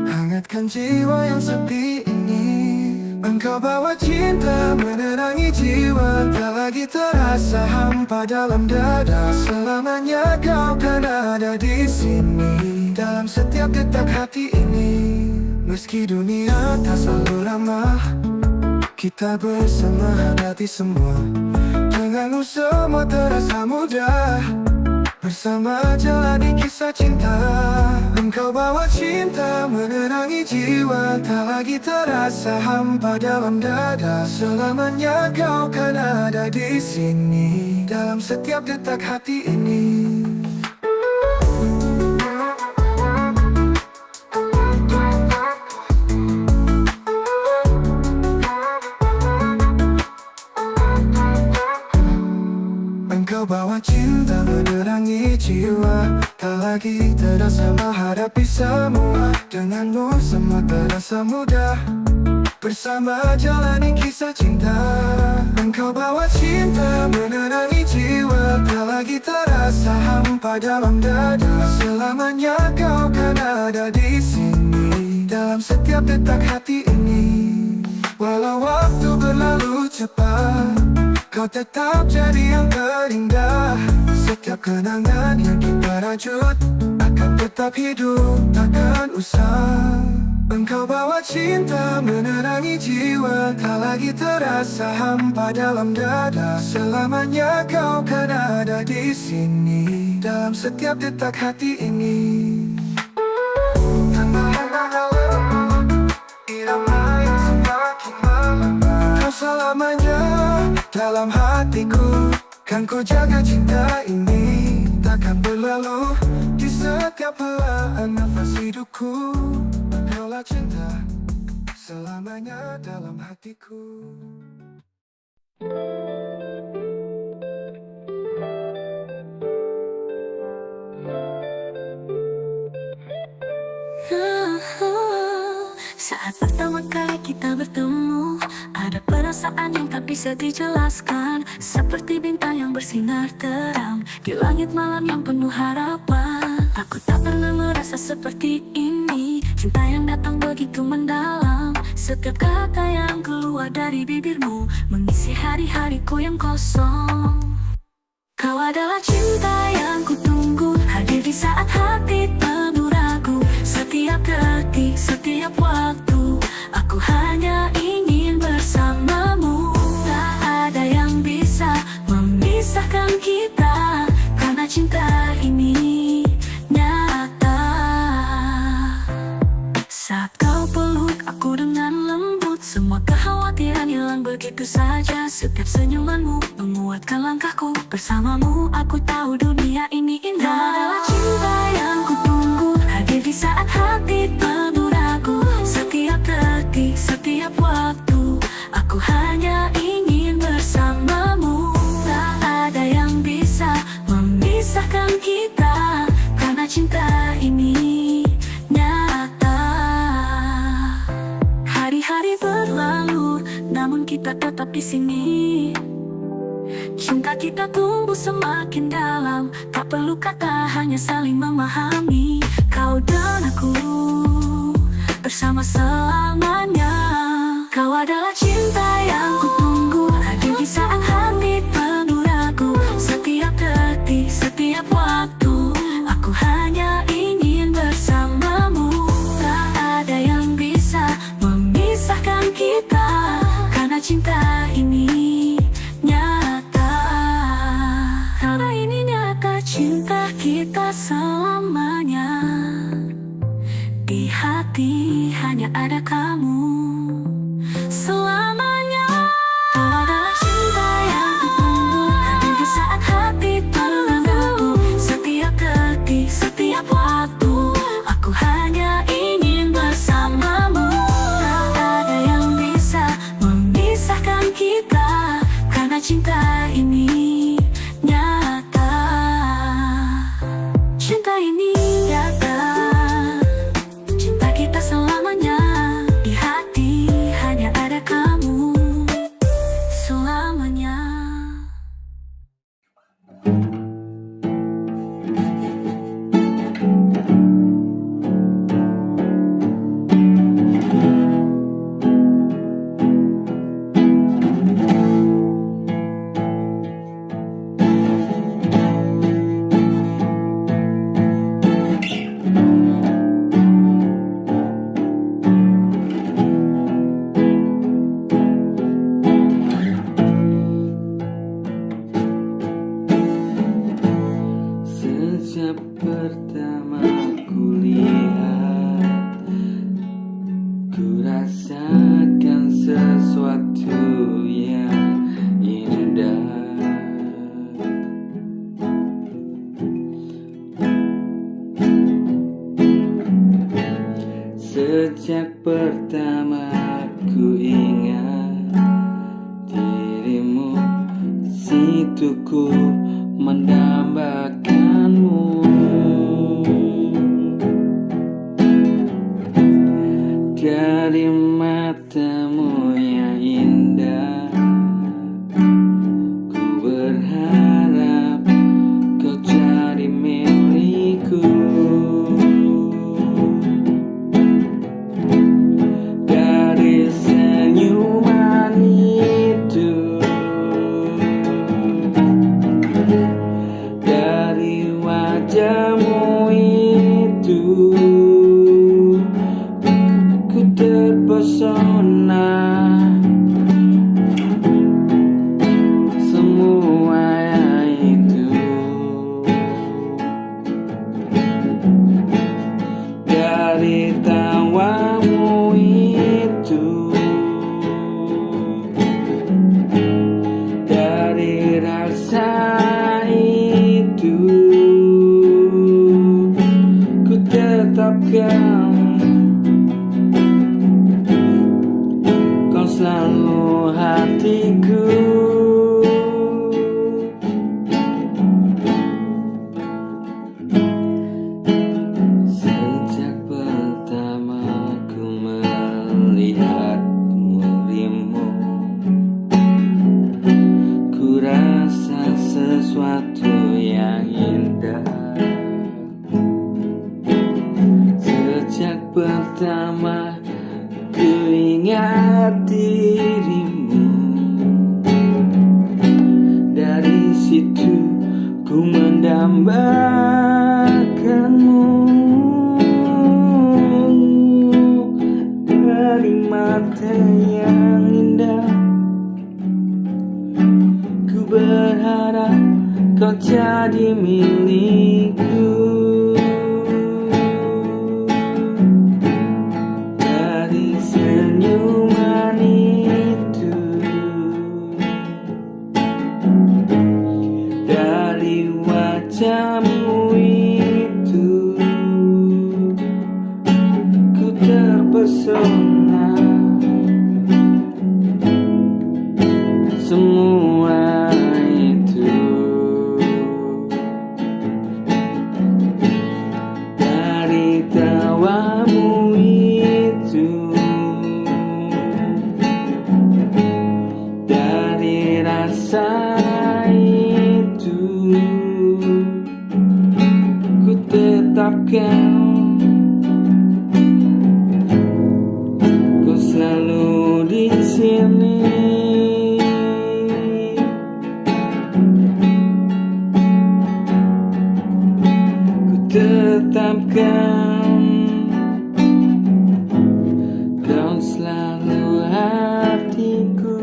hangatkan jiwa yang sepi ini. Engkau bawa cinta menerangi jiwa, tak lagi terasa hampa dalam dada. Selamanya kau kan ada di sini, dalam setiap detak hati ini. Meski dunia tak selalu ramah, kita bersama hadapi semua. Denganmu semua terasa mudah, bersama jalani kisah cinta. Engkau bawa cinta menerangi jiwa, tak lagi terasa hampa dalam dada. Selamanya kau kan ada di sini, dalam setiap detak hati ini. Engkau bawa cinta menerangi jiwa, tak lagi terasa menghadapi semua. Denganmu semua terasa mudah, bersama jalani kisah cinta. Engkau bawa cinta menerangi jiwa, tak lagi terasa hampa dalam dada. Selamanya kau kan ada di sini, dalam setiap detak hati ini. Walau waktu berlalu cepat, kau tetap jadi yang terindah. Setiap kenangan yang kita rajut akan tetap hidup, takkan usang. Engkau bawa cinta menerangi jiwa, tak lagi terasa hampa dalam dada. Selamanya kau kan ada di sini, dalam setiap detak hati ini. Irama yang semakin melemah, kau selamanya dalam hatiku. Kan ku jaga cinta ini, takkan berlalu di setiap helaan nafas hidupku. Kaulah cinta selamanya dalam hatiku. Saat pertama kali kita bertemu, ada perasaan yang tak bisa dijelaskan, seperti bintang yang bersinar terang di langit malam yang penuh harapan. Aku tak pernah merasa seperti ini, cinta yang datang begitu mendalam. Setiap kata yang keluar dari bibirmu mengisi hari-hariku yang kosong. Kau adalah cinta yang kutunggu, hadir di saat hati penuh ragu. Setiap detik, setiap waktu, aku hanya ingin bersamamu. Tak ada yang bisa memisahkan kita, karena cinta ini nyata. Saat kau peluk aku dengan lembut, semua kekhawatiran hilang begitu saja. Setiap senyumanmu menguatkan langkahku, bersamamu aku tahu dunia ini indah. Kau adalah cinta yang kutunggu, hadir di saat hati penuh ragu. Setiap detik, setiap waktu, aku hanya ingin bersamamu. bersamamu. Tak ada yang bisa memisahkan kita, karena cinta ini nyata. Hari-hari berlalu, namun kita tetap di sini. Cinta kita tumbuh semakin dalam, tak perlu kata, hanya saling memahami. Kau dan aku bersama selamanya. Kau adalah cinta yang kutunggu, hadir di saat hati penuh ragu. Setiap detik, setiap waktu, aku hanya ingin bersamamu. Tak ada yang bisa memisahkan kita, karena cinta ini nyata. Karena ini nyata, cinta kita selamanya. Di hati hanya ada kamu selamanya. Kau adalah cinta yang kutunggu, hadir di saat hati penuh ragu. Setiap detik, setiap waktu, aku hanya ingin bersamamu. Tak ada yang bisa memisahkan kita, karena cinta ini nyata. Cinta ini nyata. Cinta kita selamanya. Di hati hanya ada kamu selamanya. Sejak pertama ku lihat, ku rasakan sesuatu yang indah. Sejak pertama ku ingat dirimu, situ ku mendambakanmu. Dari matamu yang indah, ku berharap kau jadi milikku. Dari senyuman itu, dari wajahmu itu, ku terpesona. Semua itu dari tawamu itu, dari rasa itu, ku tetapkan kau selalu hatiku. Sejak pertama ku melihatmu, dirimu, ku rasa sesuatu yang indah. Sejak pertama ku ingat dirimu, dari situ ku mendambakanmu. Dari mata yang indah, ku berharap kau jadi milikku. Dari senyuman itu, dari wajahmu itu, ku terpesona. Semua itu ku tetapkan, kau selalu di sini. Ku tetapkan, kau selalu hatiku.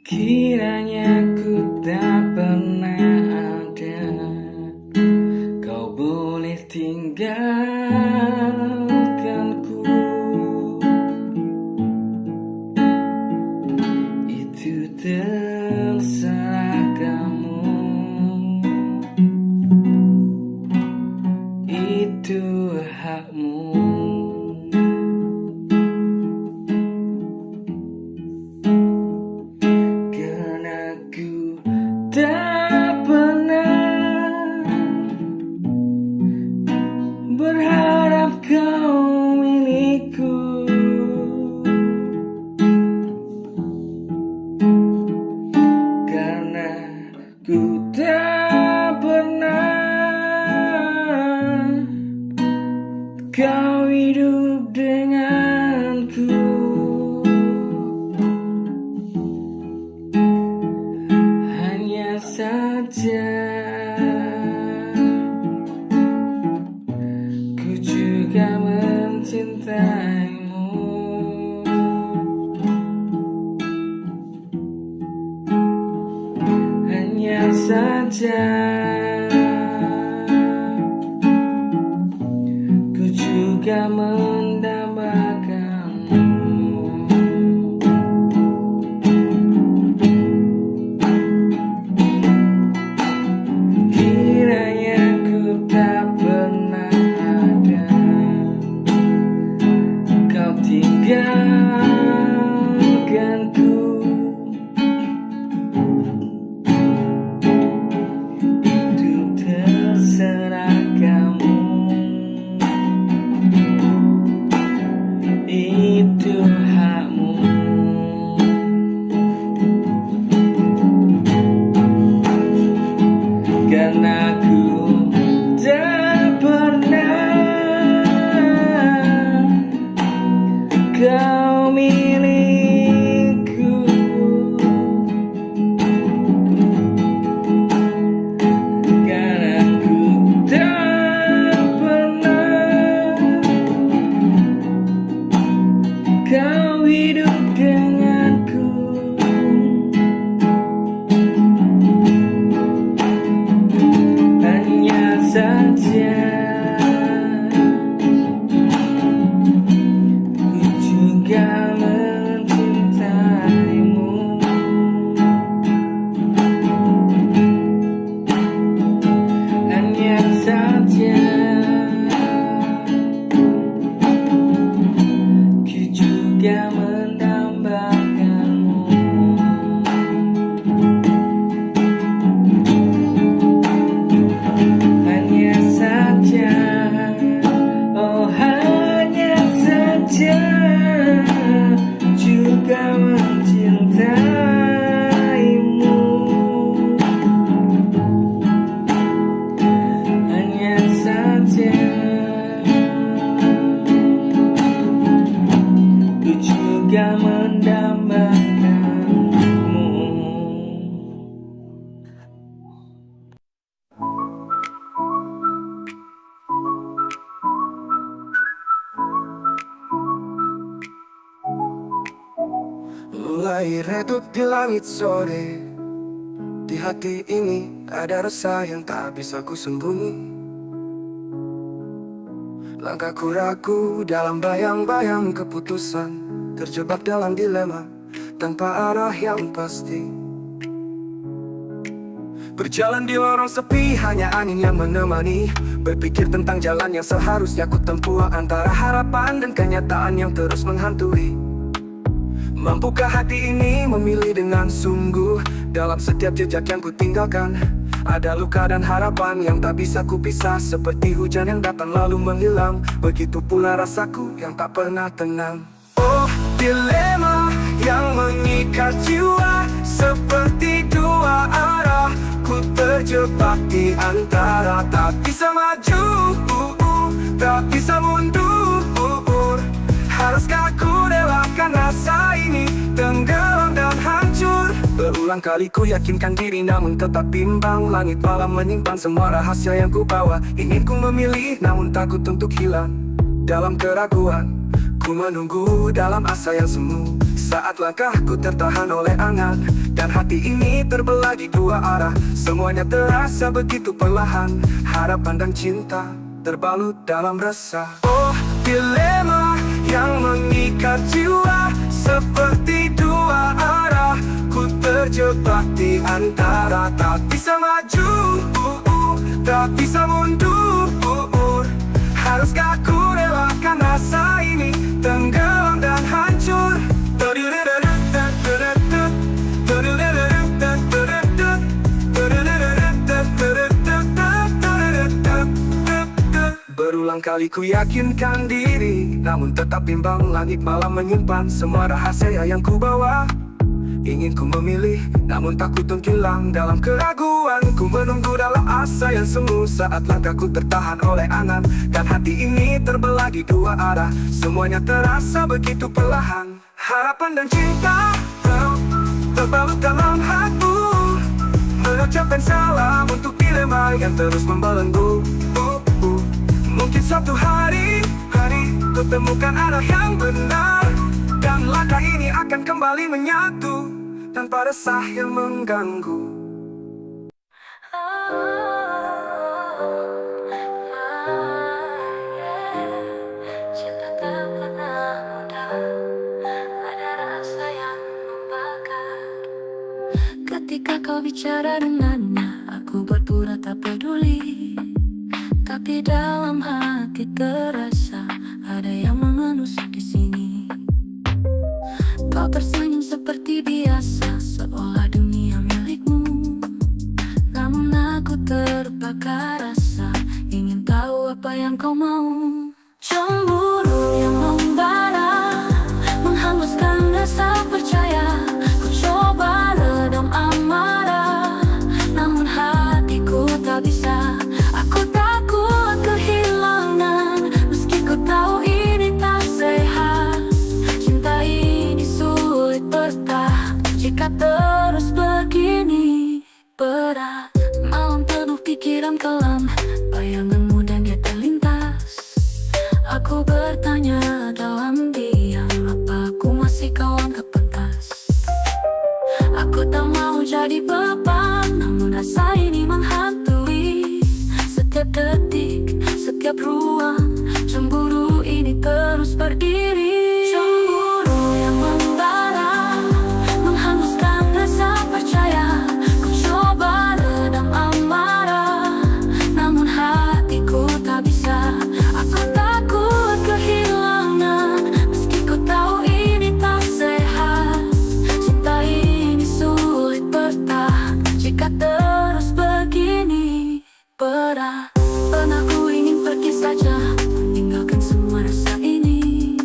Kiranya ku tak pernah ada, kau boleh tinggalkanku. Itu terserah kamu, itu hakmu. Tak pernah berharap kau milikku, karena ku tak pernah kau hidup denganku. Saja ku juga mencintaimu, hanya saja ku juga mendambakanmu. Tinggalkanku, itu terserah kamu, itu hakmu. Karena ku tak pernah kau milikku, karena ku tak pernah kau hidup denganku. Hanya saja mencintaimu, hanya saja ku juga mendambakanmu. Hanya saja, oh hanya saja juga mencintaimu, hanya saja ku juga mendambakanmu. Mulai redup di langit sore, di hati ini ada rasa yang tak bisa ku sembunyi. Langkahku ragu dalam bayang-bayang keputusan, terjebak dalam dilema tanpa arah yang pasti. Berjalan di lorong sepi, hanya angin yang menemani. Berpikir tentang jalan yang seharusnya ku tempuh, antara harapan dan kenyataan yang terus menghantui. Mampukah hati ini memilih dengan sungguh? Dalam setiap jejak yang ku tinggalkan ada luka dan harapan yang tak bisa kupisah. Seperti hujan yang datang lalu menghilang, begitu pula rasaku yang tak pernah tenang. Oh, dilema yang mengikat jiwa, seperti dua arah. Ku terjebak di antara, tak bisa maju, tak bisa mundur. Haruskah ku relakan rasa ini tenggelam dan hancur? Berulang kali ku yakinkan diri namun tetap bimbang. Langit malam menyimpan semua rahasia yang ku bawa. Ingin ku memilih namun takut untuk hilang. Dalam keraguan ku menunggu dalam asa yang semu. Saat langkahku tertahan oleh angan dan hati ini terbelah di dua arah. Semuanya terasa begitu perlahan. Harapan dan cinta terbalut dalam resah. Oh, dilema yang mengikat jiwa, seperti dua arah. Ku terjebak di antara, tak bisa maju, tak bisa mundur. Haruskah ku relakan rasa ini tenggelam dan hancur? Berulang kali ku yakinkan diri namun tetap bimbang. Langit malam menyimpan semua rahasia yang ku bawa. Ingin ku memilih namun takut untuk hilang. Dalam keraguan ku menunggu dalam asa yang semu. Saat langkahku tertahan oleh angan dan hati ini terbelah di dua arah. Semuanya terasa begitu perlahan. Harapan dan cinta terbalut dalam hati. Mengucapkan salam untuk dilema yang terus membelenggu. Mungkin suatu hari ku temukan arah yang benar, dan langkah ini akan kembali menyatu tanpa resah yang mengganggu. Cinta tak pernah mudah, ada rasa yang membakar. Ketika kau bicara dengannya, aku berpura tak peduli. Tapi dalam hati terasa ada yang mengenus di sini. Kau tersenyum seperti biasa, seolah dunia milikmu. Namun aku terbakar rasa, ingin tahu apa yang kau mau. Cemburu yang membara, menghanguskan rasa percaya. Ku coba redam amarah, namun hatiku tak bisa. Aku takut kehilangan, meski ku tahu ini tak sehat. Cinta ini sulit bertahan jika terus begini berat. Malam penuh pikiran kelam, bayanganmu dan dia terlintas. Aku bertanya dalam diam, apa aku masih kau anggap pantas? Aku tak mau jadi beban, namun rasa ini menghantui setiap detik, setiap ruang. Cemburu ini terus berdiri. Cemburu yang membara, menghanguskan rasa percaya. Ku coba redam amarah, namun hatiku tak bisa. Aku takut kehilangan, meski ku tahu ini tak sehat. Cinta ini sulit bertahan jika terus begini berat. Pernah ku ingin pergi saja, meninggalkan semua rasa ini.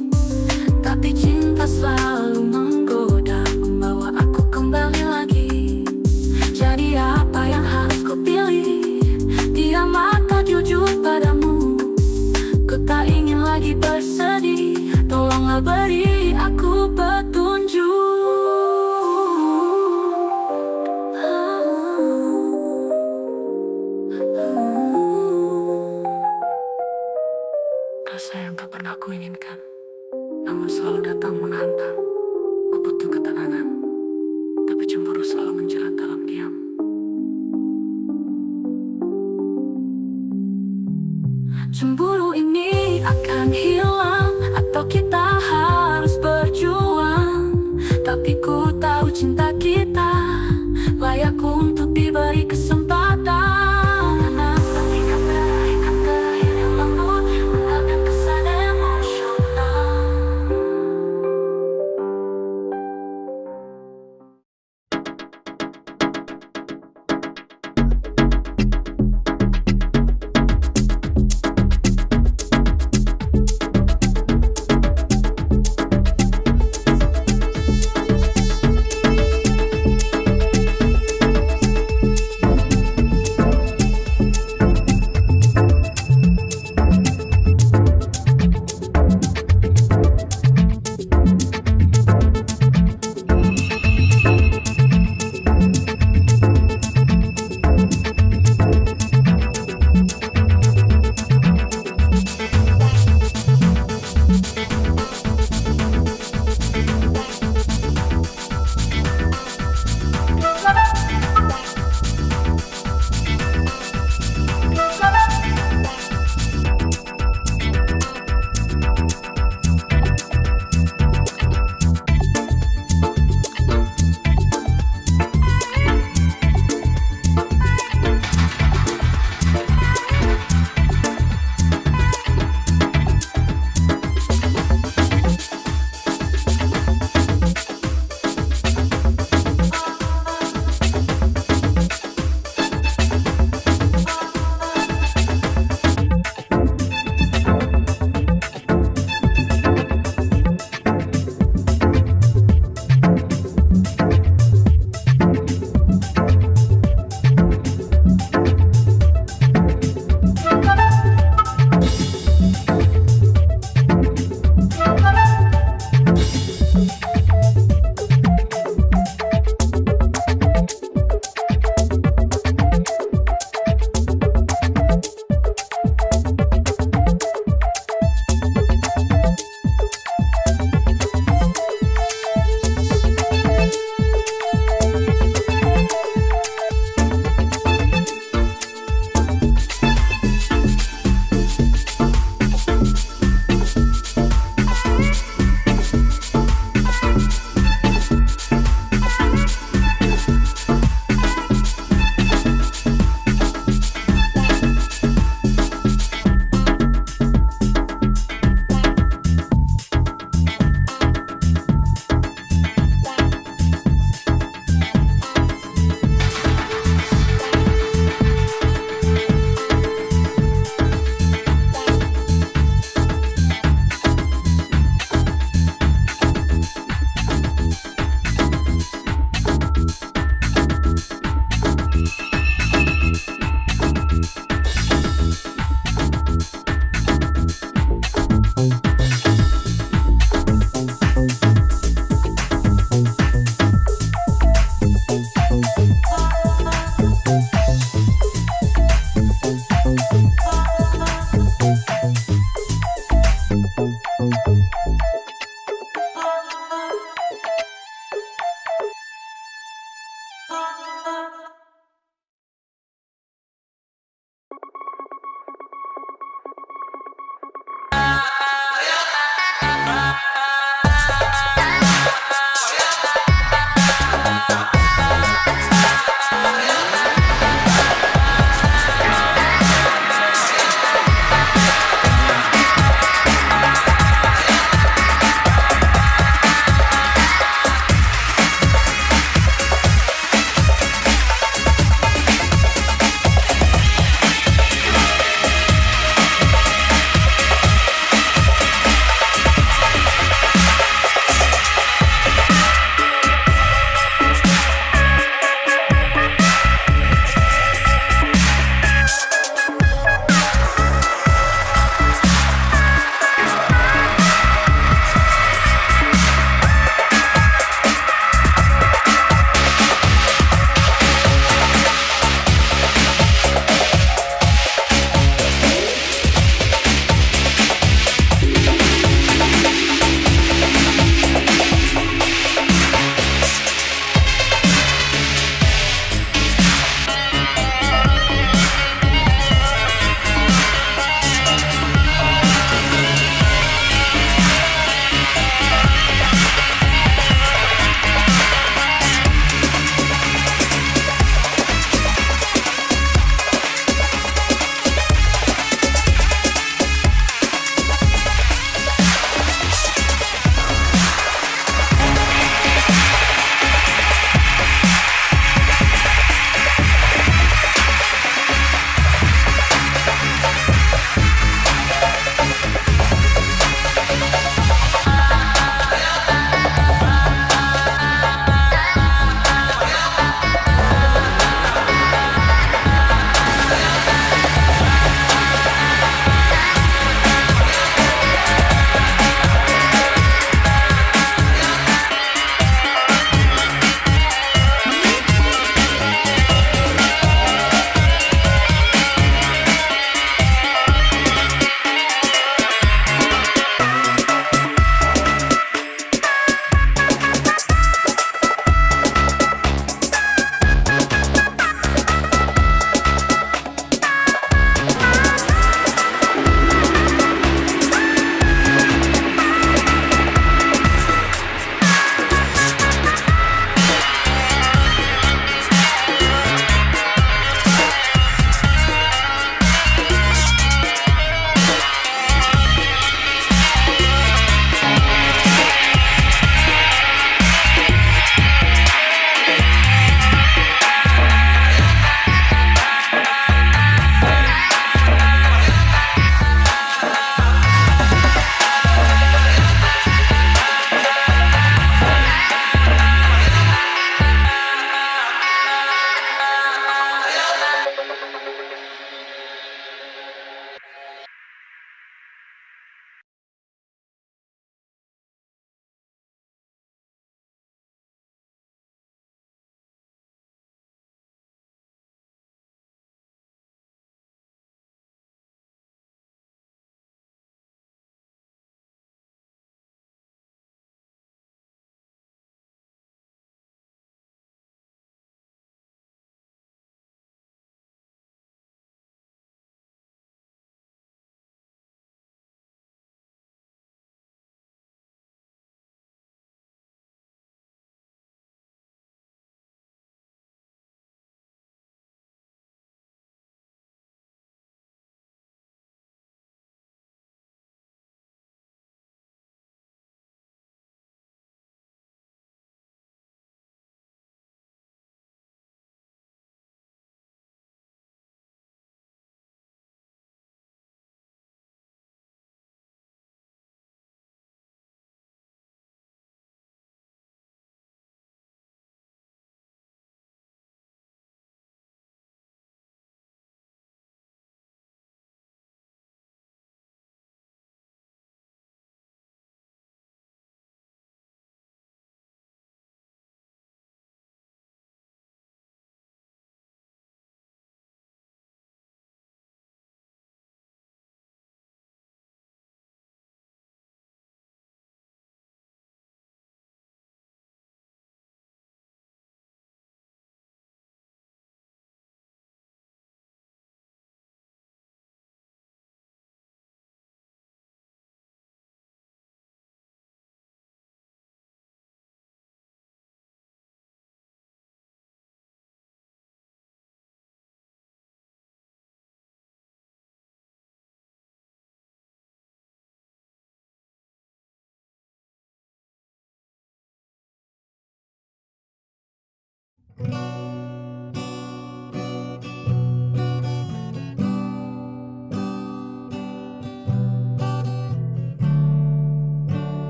Terluka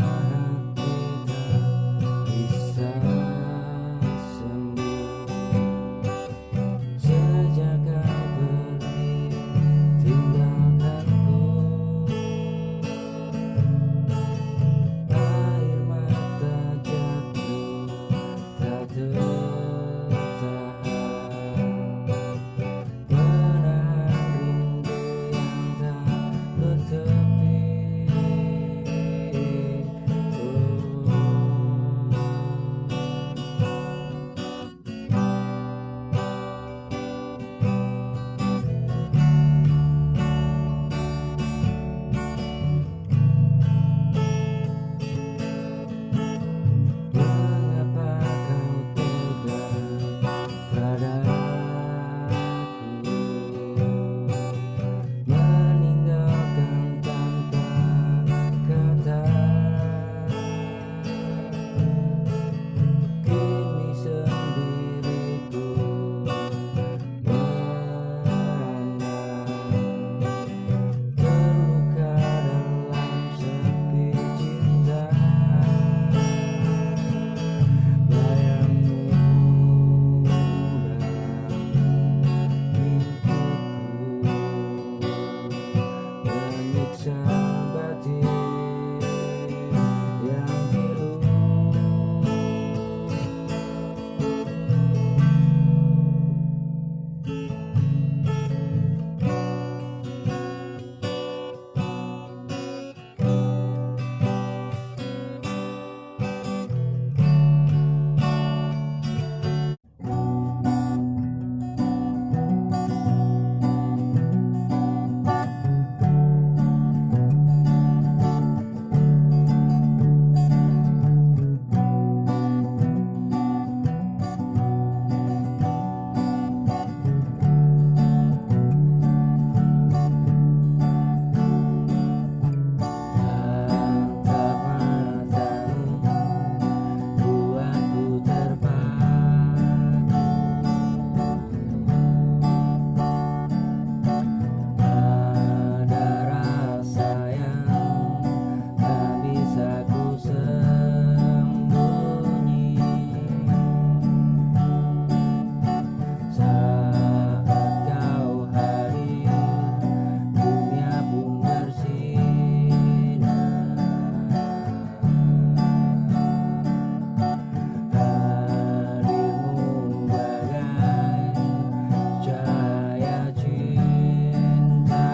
hati tak bisa sembuh sejak kau pergi tinggalkanku. Air mata jatuh tak tertahan, menahan rindu yang tak bertepi. Mengapa kau tega padaku, meninggalkan tanpa kata. Kini sendiriku merana, terluka dalam sepi cinta. Bayangmu dalam mimpiku menyiksa batin yang pilu. Buatku terpaku, ada rasa yang tak bisa ku sembunyi. Saat kau hadir, dunia pun bersinar. Hadirmu bagai cahaya cinta.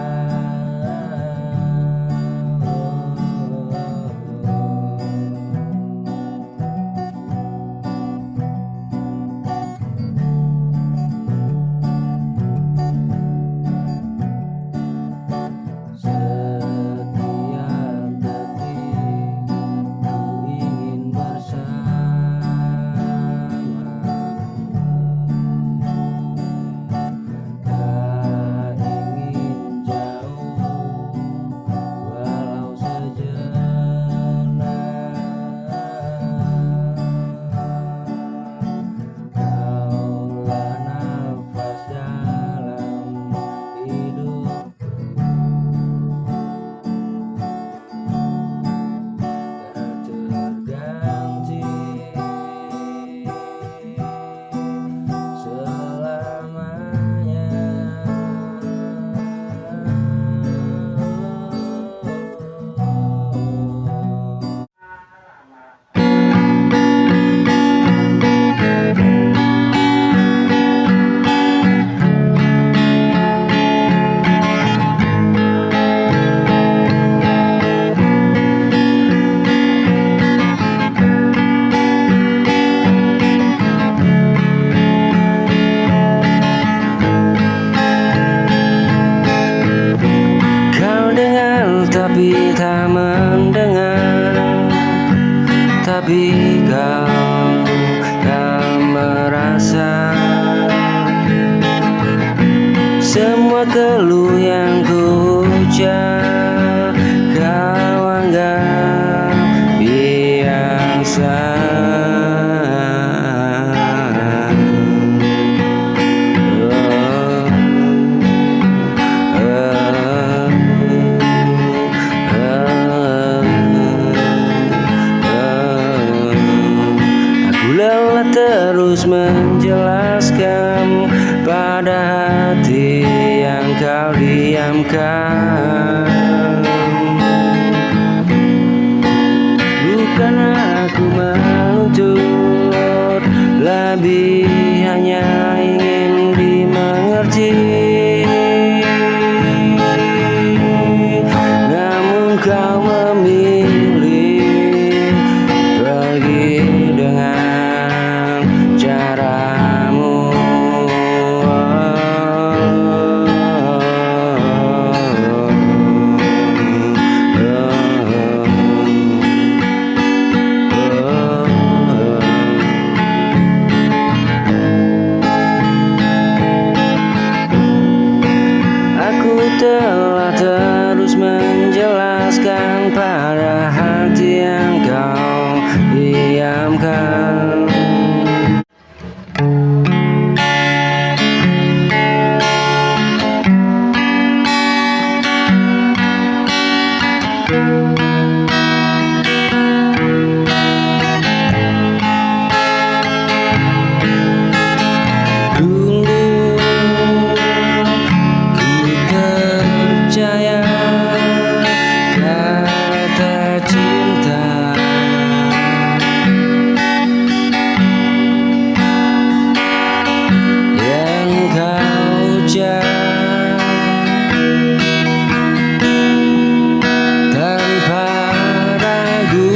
Setiap detik ku ingin bersamamu, tak ingin jauh walau sejenak. Kaulah nafas dalam hidupku, tak terganti selamanya. Kau dengar tapi tak mendengar, tapi kau tak merasa semua keluh yang ku ucap. diamkan. Bukan aku menuntut lebih, hanya ingin dimengerti. Namun kau memilih pergi dengan caramu. Aku telah terus menjelaskan pada hati yang kau diamkan. Dulu ku percaya kata cinta, yang kau ucap tanpa ragu.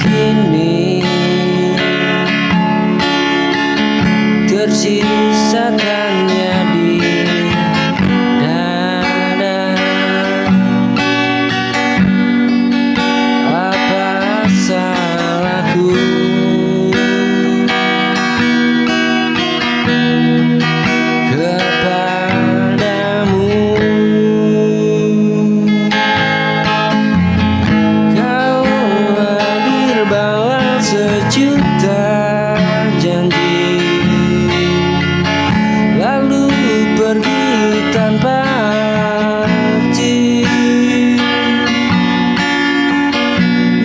Kini tersisakannya di dada. Apa salahku kepadamu? Kau hadir bawa sejuta janji, lalu pergi tanpa arti.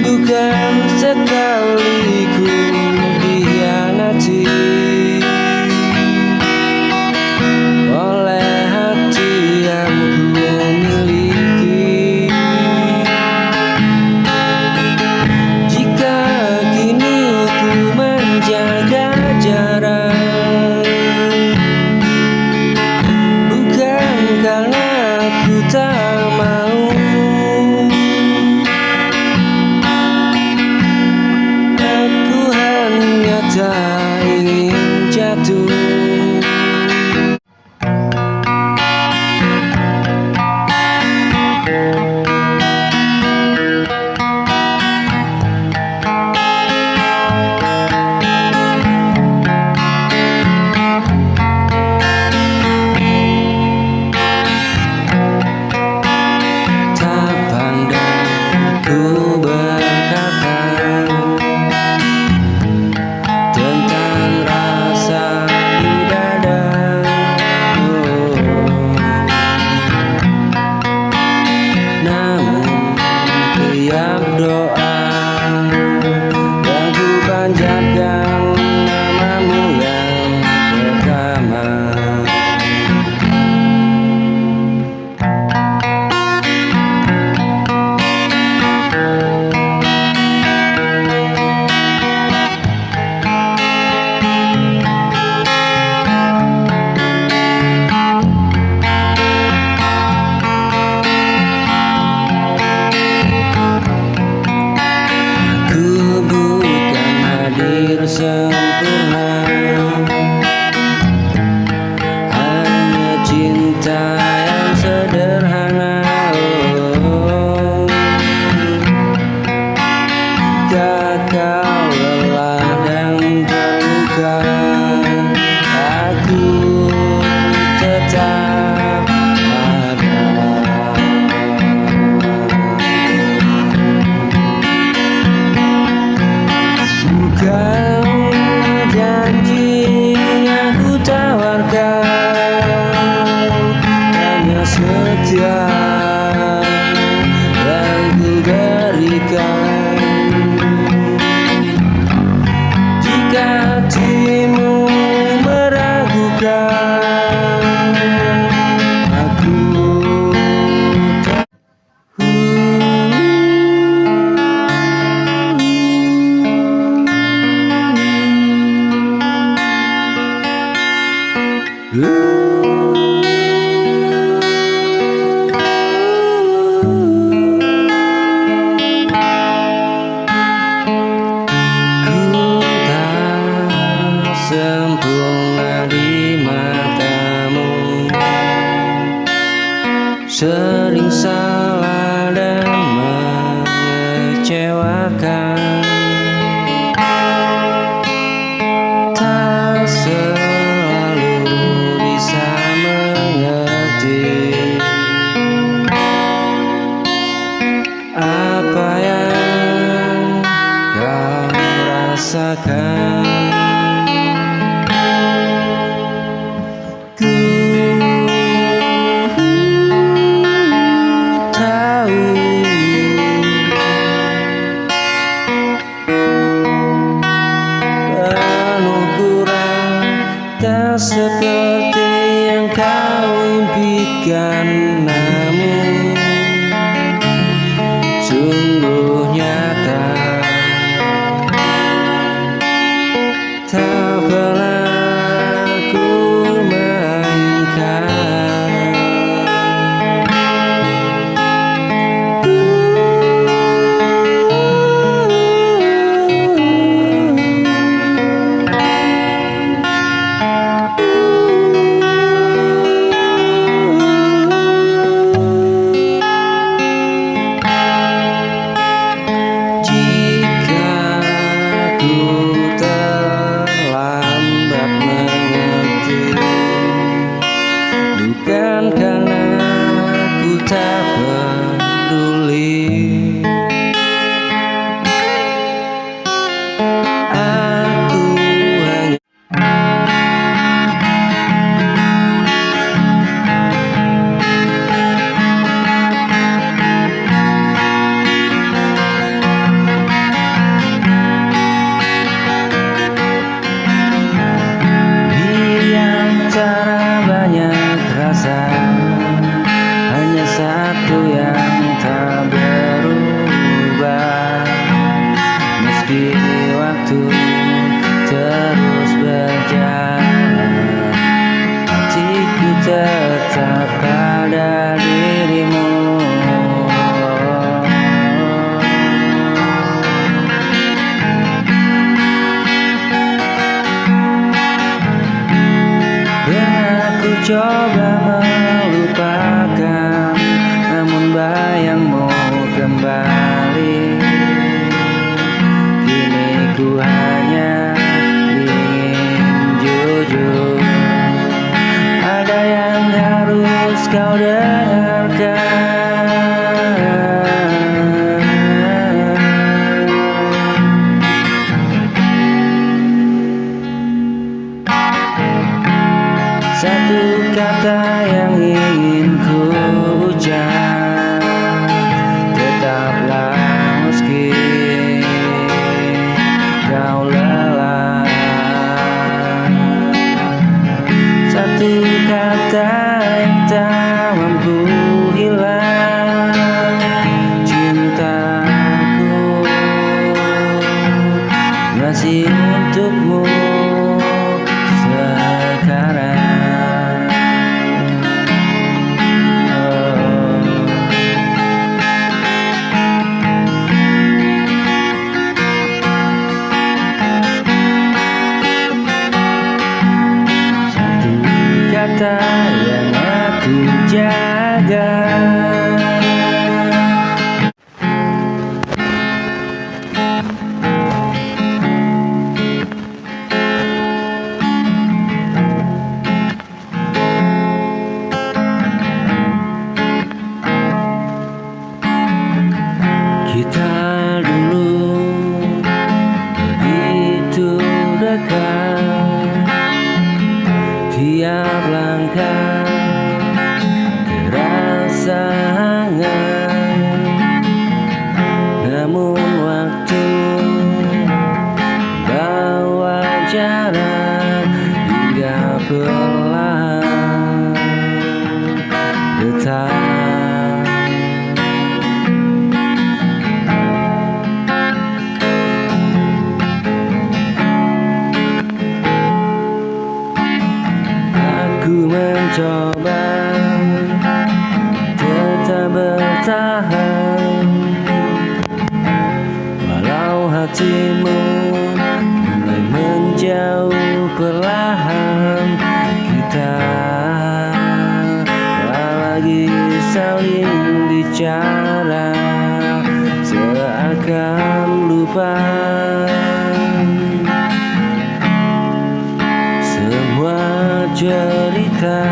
Bukan sekali ku dikhianati oleh hati yang ku miliki. Jika kini ku menjaga jarak, bukan karena aku tak mau, aku hanya tak ingin jatuh. Tak pandang ku berkata tentang rasa di dada. Namun tiap doa yang ku panjatkan namamu yang pertama. Aku bukan hadir sempurna, hanya cinta yang sederhana. Jika kau lelah dan terluka, aku tetap ada. Bukan Ku tahu penuh kurang tak seperti yang kau impikan, namun sungguh nyata tak pernah ku mainkan. Jika ku terlambat mengerti, bukan karena ku tak peduli. Aku hanya di antara banyak rasa, hanya satu yang tak berubah. Meski waktu terus berjalan, hatiku tetap pada dirimu. Pernah ku coba melupakan, namun bayangmu kembali. Kini ku hanya ingin jujur, ada yang harus kau dengarkan. Satu kata yang ingin ku ucap, tetaplah meski kau lelah. Satu kata yang tak mampu hilang, cintaku masih untukmu sekarang. Satu kata yang aku jaga. Kita dulu begitu dekat, tiap langkah terasa hangat. Namun waktu bawa jarak hingga perlahan retak. Aku mencoba tetap bertahan, walau hatimu mulai menjauh perlahan. Kita tak lagi saling bicara, seakan lupa semua cerita.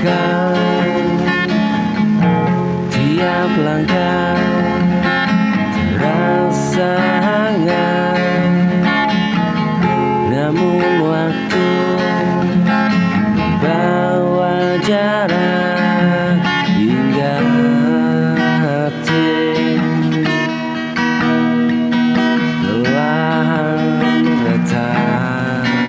keluarga.